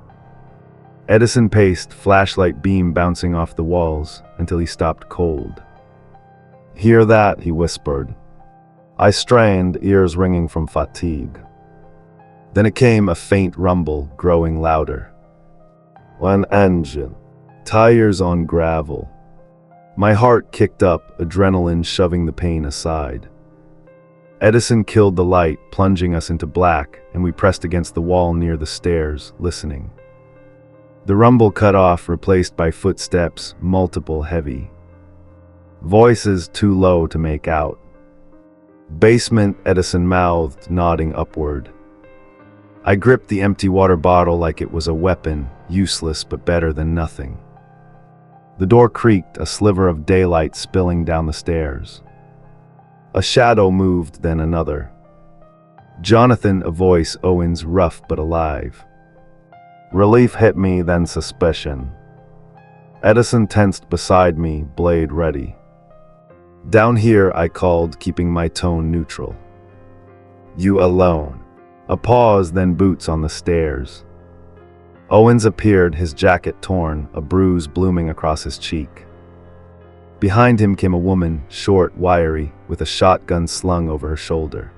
Edison paced, flashlight beam bouncing off the walls, until he stopped cold. "Hear that?" he whispered. I strained, ears ringing from fatigue. Then it came, a faint rumble, growing louder. An engine. Tires on gravel. My heart kicked up, adrenaline shoving the pain aside. Edison killed the light, plunging us into black, and we pressed against the wall near the stairs, listening. The rumble cut off, replaced by footsteps, multiple, heavy. Voices too low to make out. "Basement," Edison mouthed, nodding upward. I gripped the empty water bottle like it was a weapon, useless but better than nothing. The door creaked, a sliver of daylight spilling down the stairs. A shadow moved, then another. "Jonathan," a voice, Owens, rough but alive. Relief hit me, then suspicion. Edison tensed beside me, blade ready. "Down here," I called, keeping my tone neutral. "You alone." A pause, then boots on the stairs. Owens appeared, his jacket torn, a bruise blooming across his cheek. Behind him came a woman, short, wiry, with a shotgun slung over her shoulder.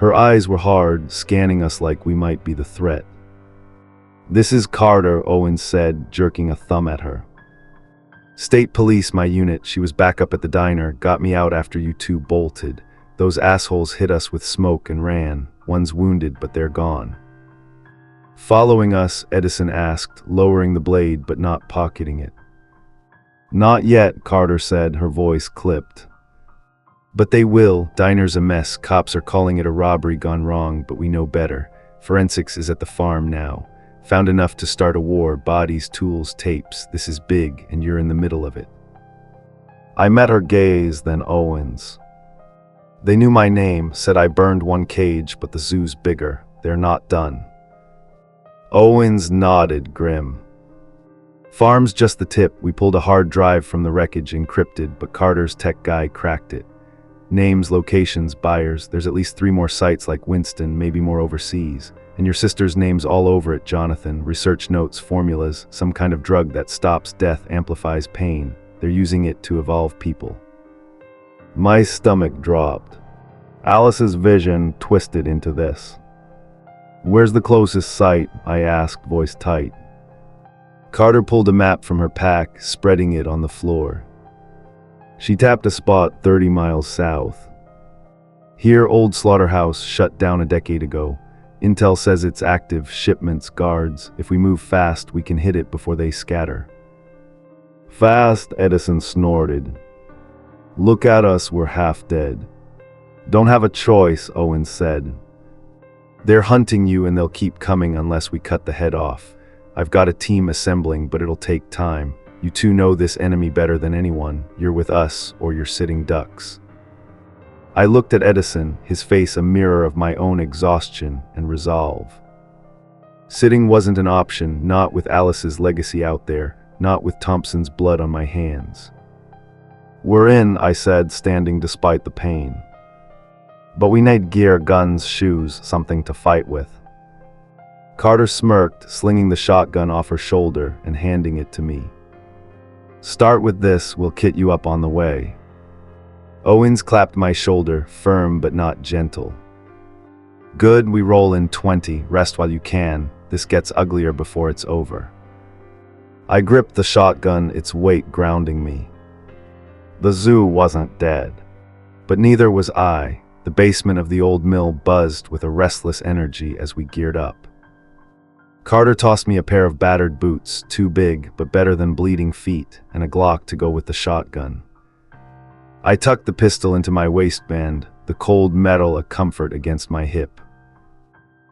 Her eyes were hard, scanning us like we might be the threat. "This is Carter," Owens said, jerking a thumb at her. "State police, my unit." She was back up at the diner, got me out after you two bolted. Those assholes hit us with smoke and ran. One's wounded, but they're gone. "Following us?" Edison asked, lowering the blade but not pocketing it. "Not yet," Carter said, her voice clipped. "But they will. Diner's a mess. Cops are calling it a robbery gone wrong, but we know better. Forensics is at the farm now. Found enough to start a war. Bodies, tools, tapes. This is big, and you're in the middle of it." I met her gaze, then Owens. "They knew my name, said I burned one cage, but the zoo's bigger. They're not done." Owens nodded, grim. "Farm's just the tip. We pulled a hard drive from the wreckage, encrypted, but Carter's tech guy cracked it. Names, locations, buyers. There's at least 3 more sites like Winston, maybe more overseas. And your sister's name's all over it, Jonathan. Research notes, formulas, some kind of drug that stops death, amplifies pain. They're using it to evolve people." My stomach dropped. Alice's vision twisted into this. "Where's the closest site?" I asked, voice tight. Carter pulled a map from her pack, spreading it on the floor. She tapped a spot 30 miles south. "Here, old slaughterhouse, shut down a decade ago. Intel says it's active, shipments, guards. If we move fast, we can hit it before they scatter." "Fast?" Edison snorted. "Look at us, we're half dead." "Don't have a choice," Owens said. "They're hunting you and they'll keep coming unless we cut the head off. I've got a team assembling, but it'll take time. You two know this enemy better than anyone. You're with us, or you're sitting ducks." I looked at Edison, his face a mirror of my own exhaustion and resolve. Sitting wasn't an option, not with Alice's legacy out there, not with Thompson's blood on my hands. "We're in," I said, standing despite the pain. "But we need gear, guns, shoes, something to fight with." Carter smirked, slinging the shotgun off her shoulder and handing it to me. "Start with this, we'll kit you up on the way." Owens clapped my shoulder, firm but not gentle. "Good, we roll in 20, rest while you can. This gets uglier before it's over." I gripped the shotgun, its weight grounding me. The zoo wasn't dead. But neither was I. The basement of the old mill buzzed with a restless energy as we geared up. Carter tossed me a pair of battered boots, too big but better than bleeding feet, and a Glock to go with the shotgun. I tucked the pistol into my waistband, the cold metal a comfort against my hip.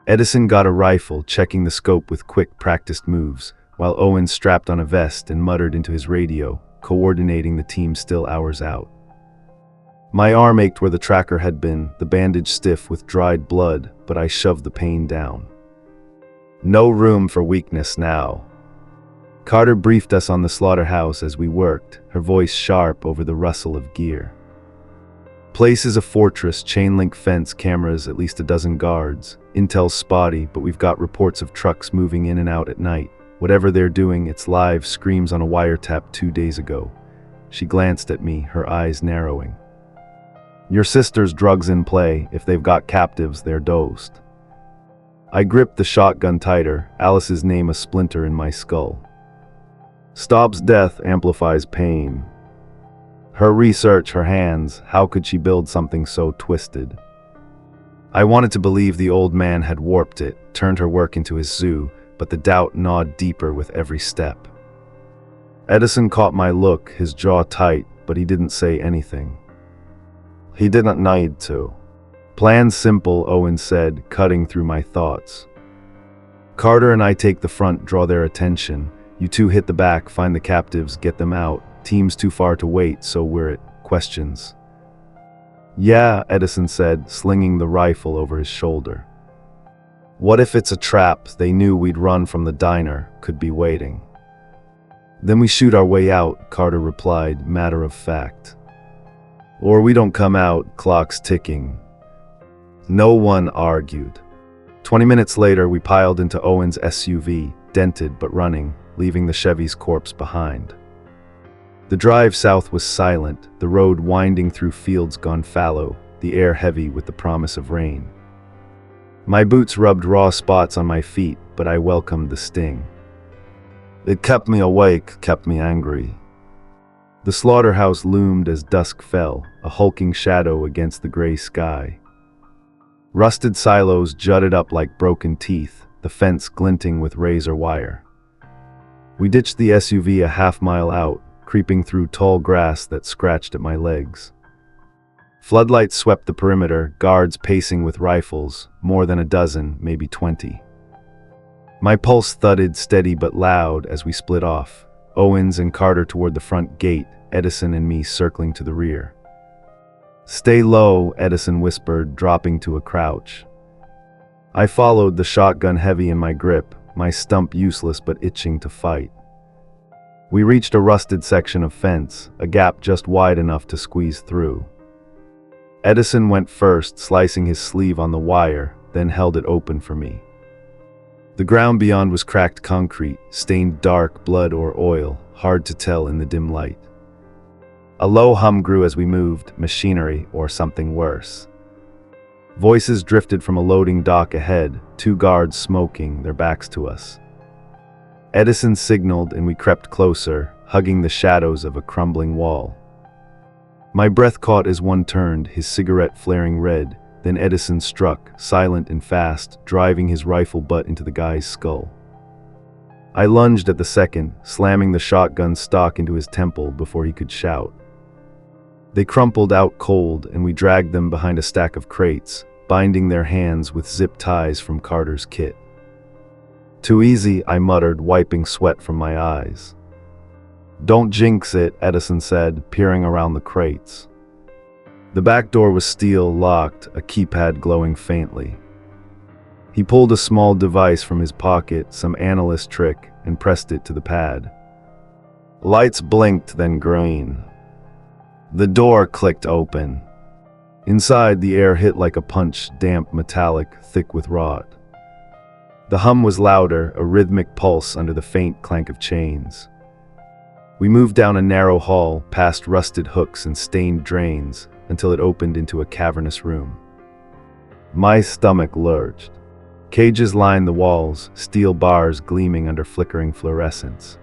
Edison got a rifle, checking the scope with quick, practiced moves, while Owen strapped on a vest and muttered into his radio, coordinating the team still hours out. My arm ached where the tracker had been, the bandage stiff with dried blood, but I shoved the pain down. No room for weakness now. Carter briefed us on the slaughterhouse as we worked, her voice sharp over the rustle of gear. "Place is a fortress, chain-link fence, cameras, at least a dozen guards. Intel's spotty, but we've got reports of trucks moving in and out at night. Whatever they're doing, it's live, screams on a wiretap 2 days ago." She glanced at me, her eyes narrowing. "Your sister's drugs in play. If they've got captives, they're dosed." I gripped the shotgun tighter, Alice's name a splinter in my skull. "Stops death, amplifies pain." Her research, her hands, how could she build something so twisted? I wanted to believe the old man had warped it, turned her work into his zoo, but the doubt gnawed deeper with every step. Edison caught my look, his jaw tight, but he didn't say anything. He didn't need to. "Plan simple," Owen said, cutting through my thoughts. "Carter and I take the front, draw their attention. You two hit the back, find the captives, get them out. Team's too far to wait, so we're at questions." "Yeah," Edison said, slinging the rifle over his shoulder. "What if it's a trap? They knew we'd run from the diner, could be waiting." "Then we shoot our way out," Carter replied, matter of fact. "Or we don't come out, clock's ticking." No one argued. 20 minutes later, we piled into Owen's SUV, dented but running, leaving the Chevy's corpse behind. The drive south was silent, the road winding through fields gone fallow, the air heavy with the promise of rain. My boots rubbed raw spots on my feet, but I welcomed the sting. It kept me awake, kept me angry. The slaughterhouse loomed as dusk fell, a hulking shadow against the gray sky. Rusted silos jutted up like broken teeth, the fence glinting with razor wire. We ditched the SUV a half-mile out, creeping through tall grass that scratched at my legs. Floodlights swept the perimeter, guards pacing with rifles, more than a dozen, maybe 20. My pulse thudded steady but loud as we split off, Owens and Carter toward the front gate, Edison and me circling to the rear. "Stay low," Edison whispered, dropping to a crouch. I followed, the shotgun heavy in my grip, my stump useless but itching to fight. We reached a rusted section of fence, a gap just wide enough to squeeze through. Edison went first, slicing his sleeve on the wire, then held it open for me. The ground beyond was cracked concrete, stained dark, blood or oil, hard to tell in the dim light. A low hum grew as we moved, machinery or something worse. Voices drifted from a loading dock ahead, 2 guards smoking, their backs to us. Edison signaled and we crept closer, hugging the shadows of a crumbling wall. My breath caught as one turned, his cigarette flaring red, then Edison struck, silent and fast, driving his rifle butt into the guy's skull. I lunged at the second, slamming the shotgun stock into his temple before he could shout. They crumpled out cold, and we dragged them behind a stack of crates, binding their hands with zip ties from Carter's kit. "Too easy," I muttered, wiping sweat from my eyes. "Don't jinx it," Edison said, peering around the crates. The back door was steel, locked, a keypad glowing faintly. He pulled a small device from his pocket, some analyst trick, and pressed it to the pad. Lights blinked, then green. The door clicked open. Inside, the air hit like a punch, damp, metallic, thick with rot. The hum was louder, a rhythmic pulse under the faint clank of chains. We moved down a narrow hall, past rusted hooks and stained drains, until it opened into a cavernous room. My stomach lurched. Cages lined the walls, steel bars gleaming under flickering fluorescence.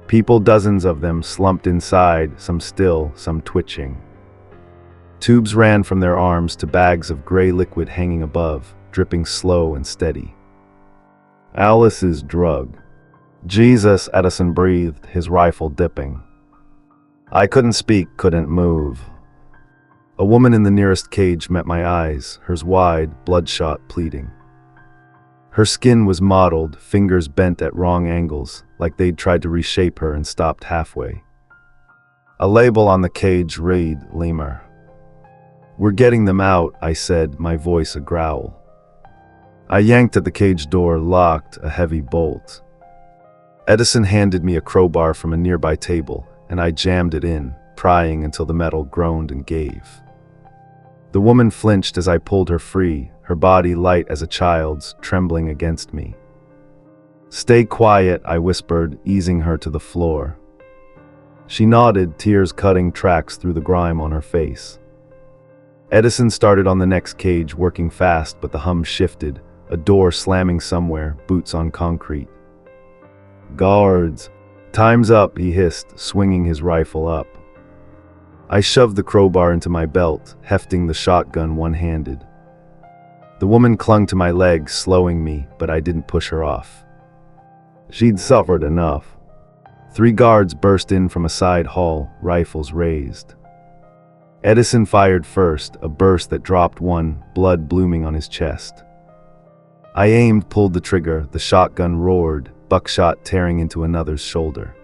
People, dozens of them, slumped inside, some still, some twitching. Tubes ran from their arms to bags of gray liquid hanging above, dripping slow and steady. Alice's drug. "Jesus," Edison breathed, his rifle dipping. I couldn't speak, couldn't move. A woman in the nearest cage met my eyes, hers wide, bloodshot, pleading. Her skin was mottled, fingers bent at wrong angles, like they'd tried to reshape her and stopped halfway. A label on the cage read, "Lemur." "We're getting them out," I said, my voice a growl. I yanked at the cage door, locked, a heavy bolt. Edison handed me a crowbar from a nearby table, and I jammed it in, prying until the metal groaned and gave. The woman flinched as I pulled her free, her body light as a child's, trembling against me. "Stay quiet," I whispered, easing her to the floor. She nodded, tears cutting tracks through the grime on her face. Edison started on the next cage, working fast, but the hum shifted, a door slamming somewhere, boots on concrete. "Guards." "Time's up," he hissed, swinging his rifle up. I shoved the crowbar into my belt, hefting the shotgun one-handed. The woman clung to my legs, slowing me, but I didn't push her off. She'd suffered enough. 3 guards burst in from a side hall, rifles raised. Edison fired first, a burst that dropped one, blood blooming on his chest. I aimed, pulled the trigger, the shotgun roared, buckshot tearing into another's shoulder.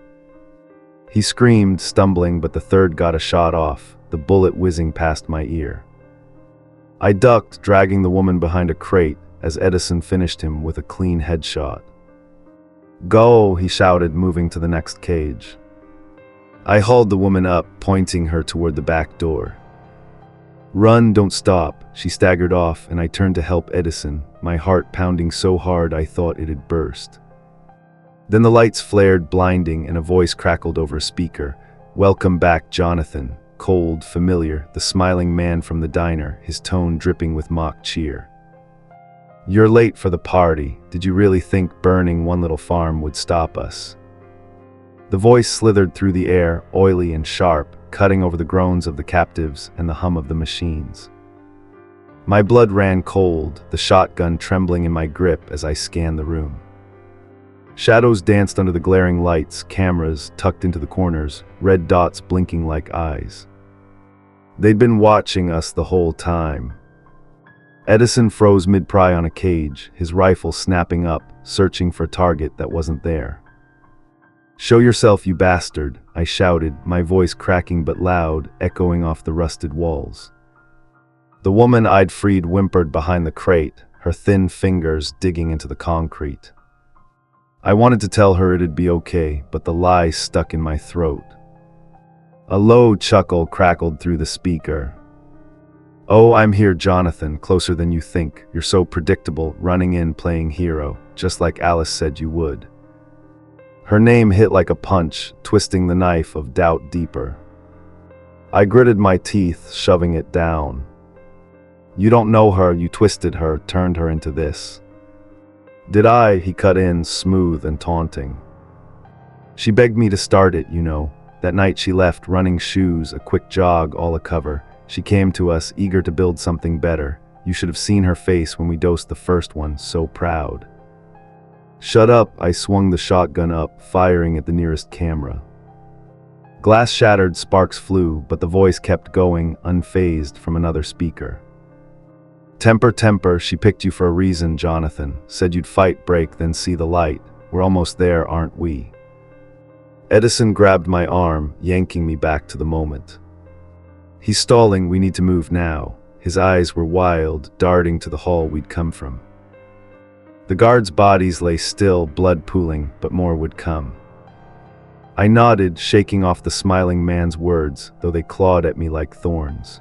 He screamed, stumbling, but the third got a shot off, the bullet whizzing past my ear. I ducked, dragging the woman behind a crate, as Edison finished him with a clean headshot. "Go," he shouted, moving to the next cage. I hauled the woman up, pointing her toward the back door. "Run, don't stop." She staggered off, and I turned to help Edison, my heart pounding so hard I thought it had burst. Then the lights flared, blinding, and a voice crackled over a speaker. "Welcome back, Jonathan." Cold, familiar, the smiling man from the diner, his tone dripping with mock cheer. You're late for the party. Did you really think burning one little farm would stop us? The voice slithered through the air, oily and sharp, cutting over the groans of the captives and the hum of the machines. My blood ran cold, the shotgun trembling in my grip as I scanned the room. Shadows danced under the glaring lights, cameras tucked into the corners, red dots blinking like eyes. They'd been watching us the whole time. Edison froze mid-pry on a cage, his rifle snapping up, searching for a target that wasn't there. "Show yourself, you bastard," I shouted, my voice cracking but loud, echoing off the rusted walls. The woman I'd freed whimpered behind the crate, her thin fingers digging into the concrete. I wanted to tell her it'd be okay, but the lie stuck in my throat. A low chuckle crackled through the speaker. "Oh, I'm here, Jonathan, closer than you think. You're so predictable, running in playing hero, just like Alice said you would." Her name hit like a punch, twisting the knife of doubt deeper. I gritted my teeth, shoving it down. "You don't know her, you twisted her, turned her into this." "Did I?" he cut in, smooth and taunting. "She begged me to start it, you know. That night she left, running shoes, a quick jog, all a cover. She came to us, eager to build something better. You should have seen her face when we dosed the first one, so proud." "Shut up," I swung the shotgun up, firing at the nearest camera. Glass shattered, sparks flew, but the voice kept going, unfazed, from another speaker. "Temper, temper, she picked you for a reason, Jonathan. Said you'd fight, break, then see the light. We're almost there, aren't we?" Edison grabbed my arm, yanking me back to the moment. "He's stalling, we need to move now." His eyes were wild, darting to the hall we'd come from. The guards' bodies lay still, blood pooling, but more would come. I nodded, shaking off the smiling man's words, though they clawed at me like thorns.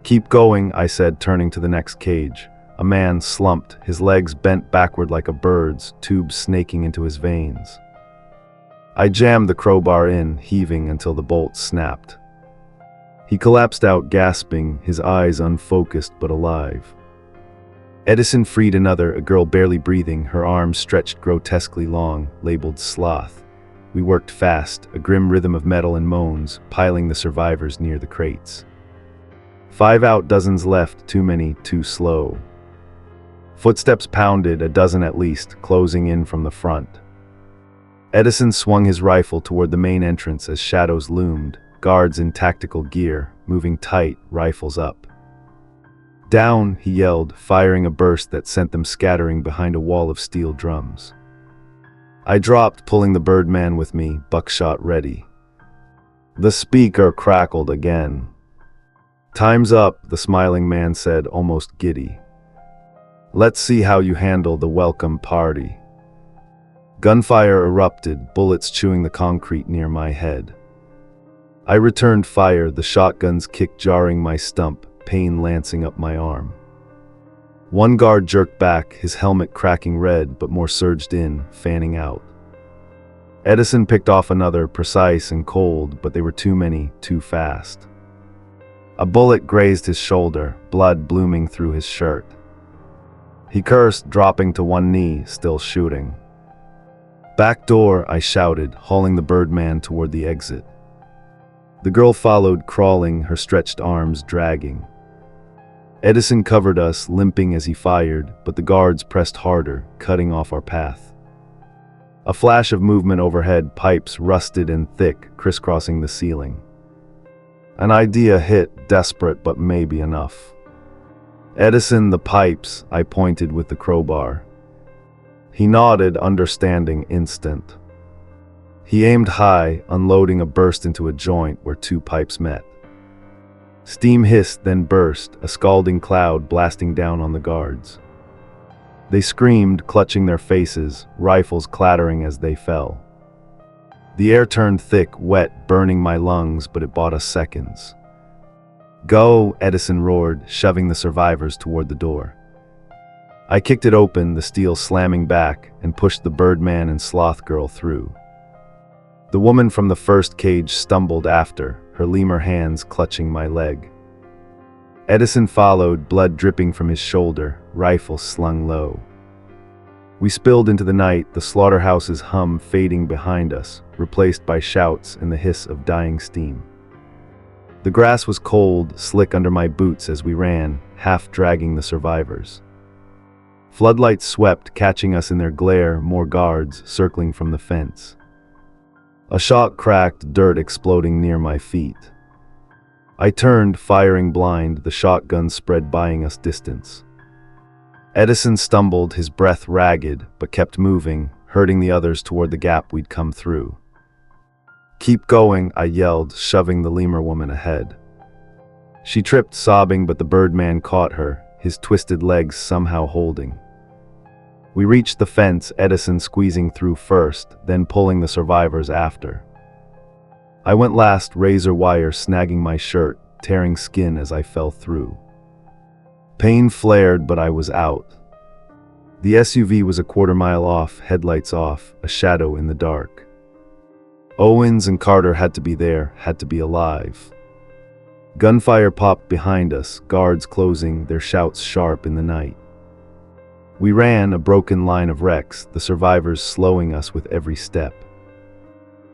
"Keep going," I said, turning to the next cage. A man slumped, his legs bent backward like a bird's, tubes snaking into his veins. I jammed the crowbar in, heaving until the bolt snapped. He collapsed out, gasping, his eyes unfocused but alive. Edison freed another, a girl barely breathing, her arms stretched grotesquely long, labeled Sloth. We worked fast, a grim rhythm of metal and moans, piling the survivors near the crates. 5 out, dozens left, too many, too slow. Footsteps pounded, a dozen at least, closing in from the front. Edison swung his rifle toward the main entrance as shadows loomed, guards in tactical gear, moving tight, rifles up. "Down," he yelled, firing a burst that sent them scattering behind a wall of steel drums. I dropped, pulling the Birdman with me, buckshot ready. The speaker crackled again. "Time's up," the smiling man said, almost giddy. "Let's see how you handle the welcome party." Gunfire erupted, bullets chewing the concrete near my head. I returned fire, the shotgun's kick jarring my stump, pain lancing up my arm. One guard jerked back, his helmet cracking red, but more surged in, fanning out. Edison picked off another, precise and cold, but they were too many, too fast. A bullet grazed his shoulder, blood blooming through his shirt. He cursed, dropping to one knee, still shooting. "Back door," I shouted, hauling the Birdman toward the exit. The girl followed, crawling, her stretched arms dragging. Edison covered us, limping as he fired, but the guards pressed harder, cutting off our path. A flash of movement overhead, pipes rusted and thick, crisscrossing the ceiling. An idea hit, desperate but maybe enough. "Edison, the pipes," I pointed with the crowbar. He nodded, understanding instant. He aimed high, unloading a burst into a joint where 2 pipes met. Steam hissed, then burst, a scalding cloud blasting down on the guards. They screamed, clutching their faces, rifles clattering as they fell. The air turned thick, wet, burning my lungs, but it bought us seconds. "Go," Edison roared, shoving the survivors toward the door. I kicked it open, the steel slamming back, and pushed the Birdman and Sloth girl through. The woman from the first cage stumbled after, her lemur hands clutching my leg. Edison followed, blood dripping from his shoulder, rifle slung low. We spilled into the night, the slaughterhouse's hum fading behind us, replaced by shouts and the hiss of dying steam. The grass was cold, slick under my boots as we ran, half dragging the survivors. Floodlights swept, catching us in their glare, more guards circling from the fence. A shot cracked, dirt exploding near my feet. I turned, firing blind, the shotgun spread buying us distance. Edison stumbled, his breath ragged, but kept moving, herding the others toward the gap we'd come through. "Keep going," I yelled, shoving the lemur woman ahead. She tripped, sobbing, but the Birdman caught her, his twisted legs somehow holding. We reached the fence, Edison squeezing through first, then pulling the survivors after. I went last, razor wire snagging my shirt, tearing skin as I fell through. Pain flared, but I was out. The SUV was a quarter-mile off, headlights off, a shadow in the dark. Owens and Carter had to be there, had to be alive. Gunfire popped behind us, guards closing, their shouts sharp in the night. We ran, a broken line of wrecks, the survivors slowing us with every step.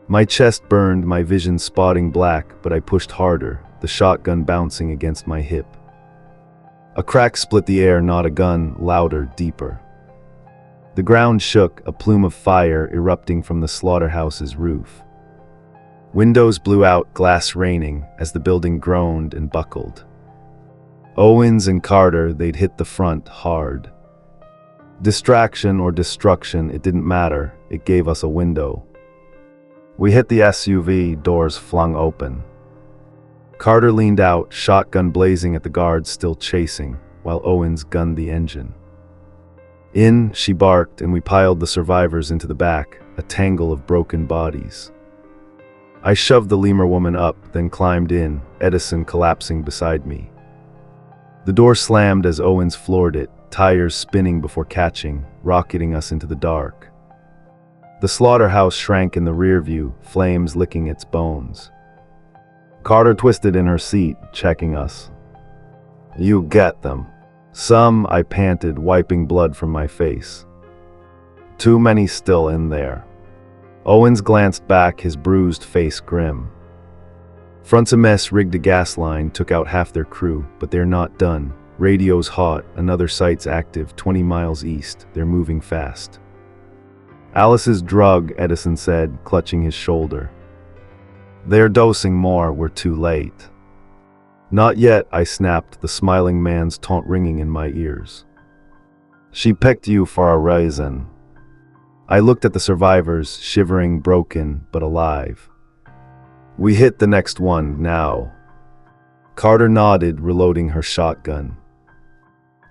My chest burned, my vision spotting black, but I pushed harder, the shotgun bouncing against my hip. A crack split the air, not a gun, louder, deeper. The ground shook, a plume of fire erupting from the slaughterhouse's roof. Windows blew out, glass raining, as the building groaned and buckled. Owens and Carter, they'd hit the front hard. Distraction or destruction, it didn't matter, it gave us a window. We hit the SUV, doors flung open. Carter leaned out, shotgun blazing at the guards still chasing, while Owens gunned the engine. "In," she barked, and we piled the survivors into the back, a tangle of broken bodies. I shoved the lemur woman up, then climbed in, Edison collapsing beside me. The door slammed as Owens floored it, tires spinning before catching, rocketing us into the dark. The slaughterhouse shrank in the rear view, flames licking its bones. Carter twisted in her seat, checking us. "You get them." "Some," I panted, wiping blood from my face. "Too many still in there." Owens glanced back, his bruised face grim. "Front's a mess," rigged a gas line, took out half their crew, but they're not done. Radio's hot, another site's active, 20 miles east, they're moving fast. "Alice's drug," Edison said, clutching his shoulder. "They're dosing more, we're too late." "Not yet," I snapped, the smiling man's taunt ringing in my ears. "She picked you for a reason." I looked at the survivors, shivering, broken, but alive. "We hit the next one, now." Carter nodded, reloading her shotgun.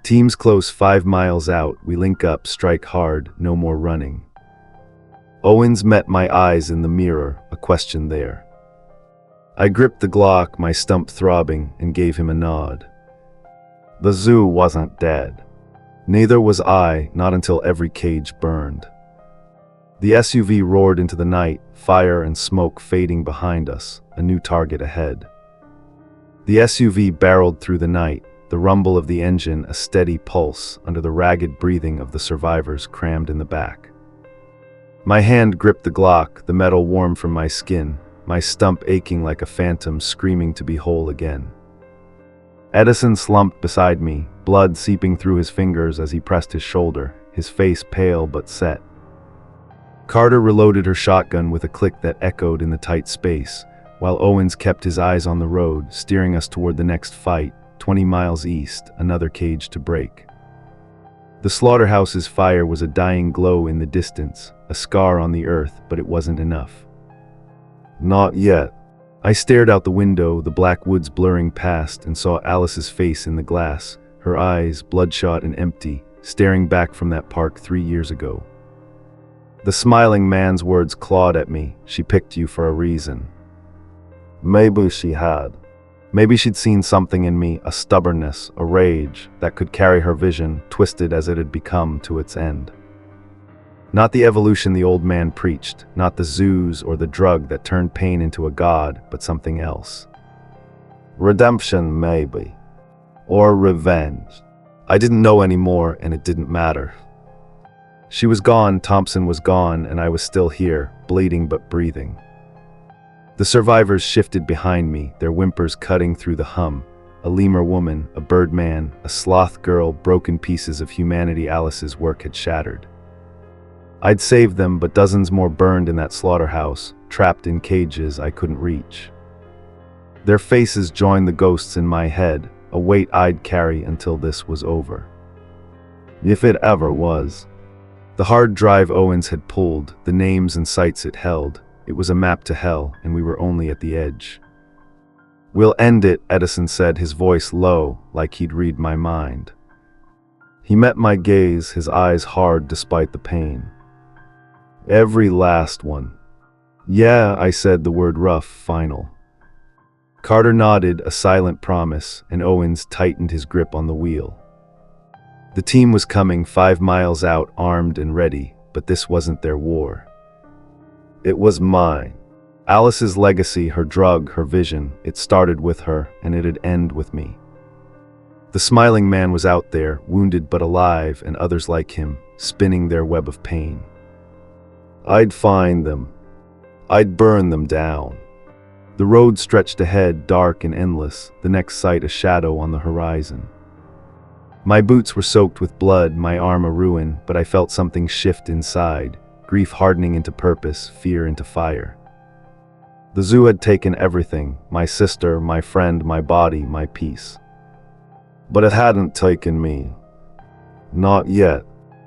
"Teams close 5 miles out, we link up, strike hard, no more running." Owens met my eyes in the mirror, a question there. I gripped the Glock, my stump throbbing, and gave him a nod. The zoo wasn't dead. Neither was I, not until every cage burned. The SUV roared into the night, fire and smoke fading behind us, a new target ahead. The SUV barreled through the night, the rumble of the engine a steady pulse under the ragged breathing of the survivors crammed in the back. My hand gripped the Glock, the metal warm from my skin, my stump aching like a phantom screaming to be whole again. Edison slumped beside me, blood seeping through his fingers as he pressed his shoulder, his face pale but set. Carter reloaded her shotgun with a click that echoed in the tight space, while Owens kept his eyes on the road, steering us toward the next fight, 20 miles east, another cage to break. The slaughterhouse's fire was a dying glow in the distance, a scar on the earth, but it wasn't enough. "Not yet." I stared out the window, the black woods blurring past, and saw Alice's face in the glass, her eyes, bloodshot and empty, staring back from that park 3 years ago. The smiling man's words clawed at me. "She picked you for a reason." Maybe she had. Maybe she'd seen something in me, a stubbornness, a rage, that could carry her vision, twisted as it had become, to its end. Not the evolution the old man preached, not the zoos or the drug that turned pain into a god, but something else. Redemption, maybe. or revenge. I didn't know anymore, and it didn't matter. She was gone, Thompson was gone, and I was still here, bleeding but breathing. The survivors shifted behind me, their whimpers cutting through the hum. A lemur woman, a bird man, a sloth girl, broken pieces of humanity Alice's work had shattered. I'd saved them, but dozens more burned in that slaughterhouse, trapped in cages I couldn't reach. Their faces joined the ghosts in my head, a weight I'd carry until this was over. If it ever was. The hard drive Owens had pulled, the names and sites it held, it was a map to hell, and we were only at the edge. "We'll end it," Edison said, his voice low, like he'd read my mind. He met my gaze, his eyes hard despite the pain. "Every last one." "Yeah," I said, the word rough, final. Carter nodded, a silent promise, and Owens tightened his grip on the wheel. The team was coming 5 miles out, armed and ready, but this wasn't their war. It was mine. Alice's legacy, her drug, her vision, it started with her, and it'd end with me. The smiling man was out there, wounded but alive, and others like him, spinning their web of pain. I'd find them. I'd burn them down. The road stretched ahead, dark and endless, the next sight a shadow on the horizon. My boots were soaked with blood, my arm a ruin, but I felt something shift inside, grief hardening into purpose, fear into fire. The zoo had taken everything, my sister, my friend, my body, my peace. But it hadn't taken me. Not yet.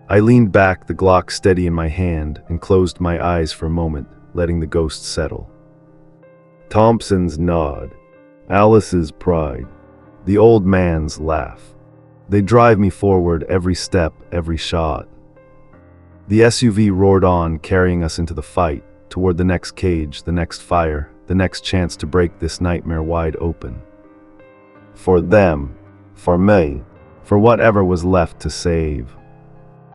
I leaned back, the Glock steady in my hand, and closed my eyes for a moment, letting the ghost settle. Thompson's nod. Alice's pride. The old man's laugh. They drive me forward, every step, every shot. The SUV roared on, carrying us into the fight, toward the next cage, the next fire, the next chance to break this nightmare wide open. For them, for me, for whatever was left to save.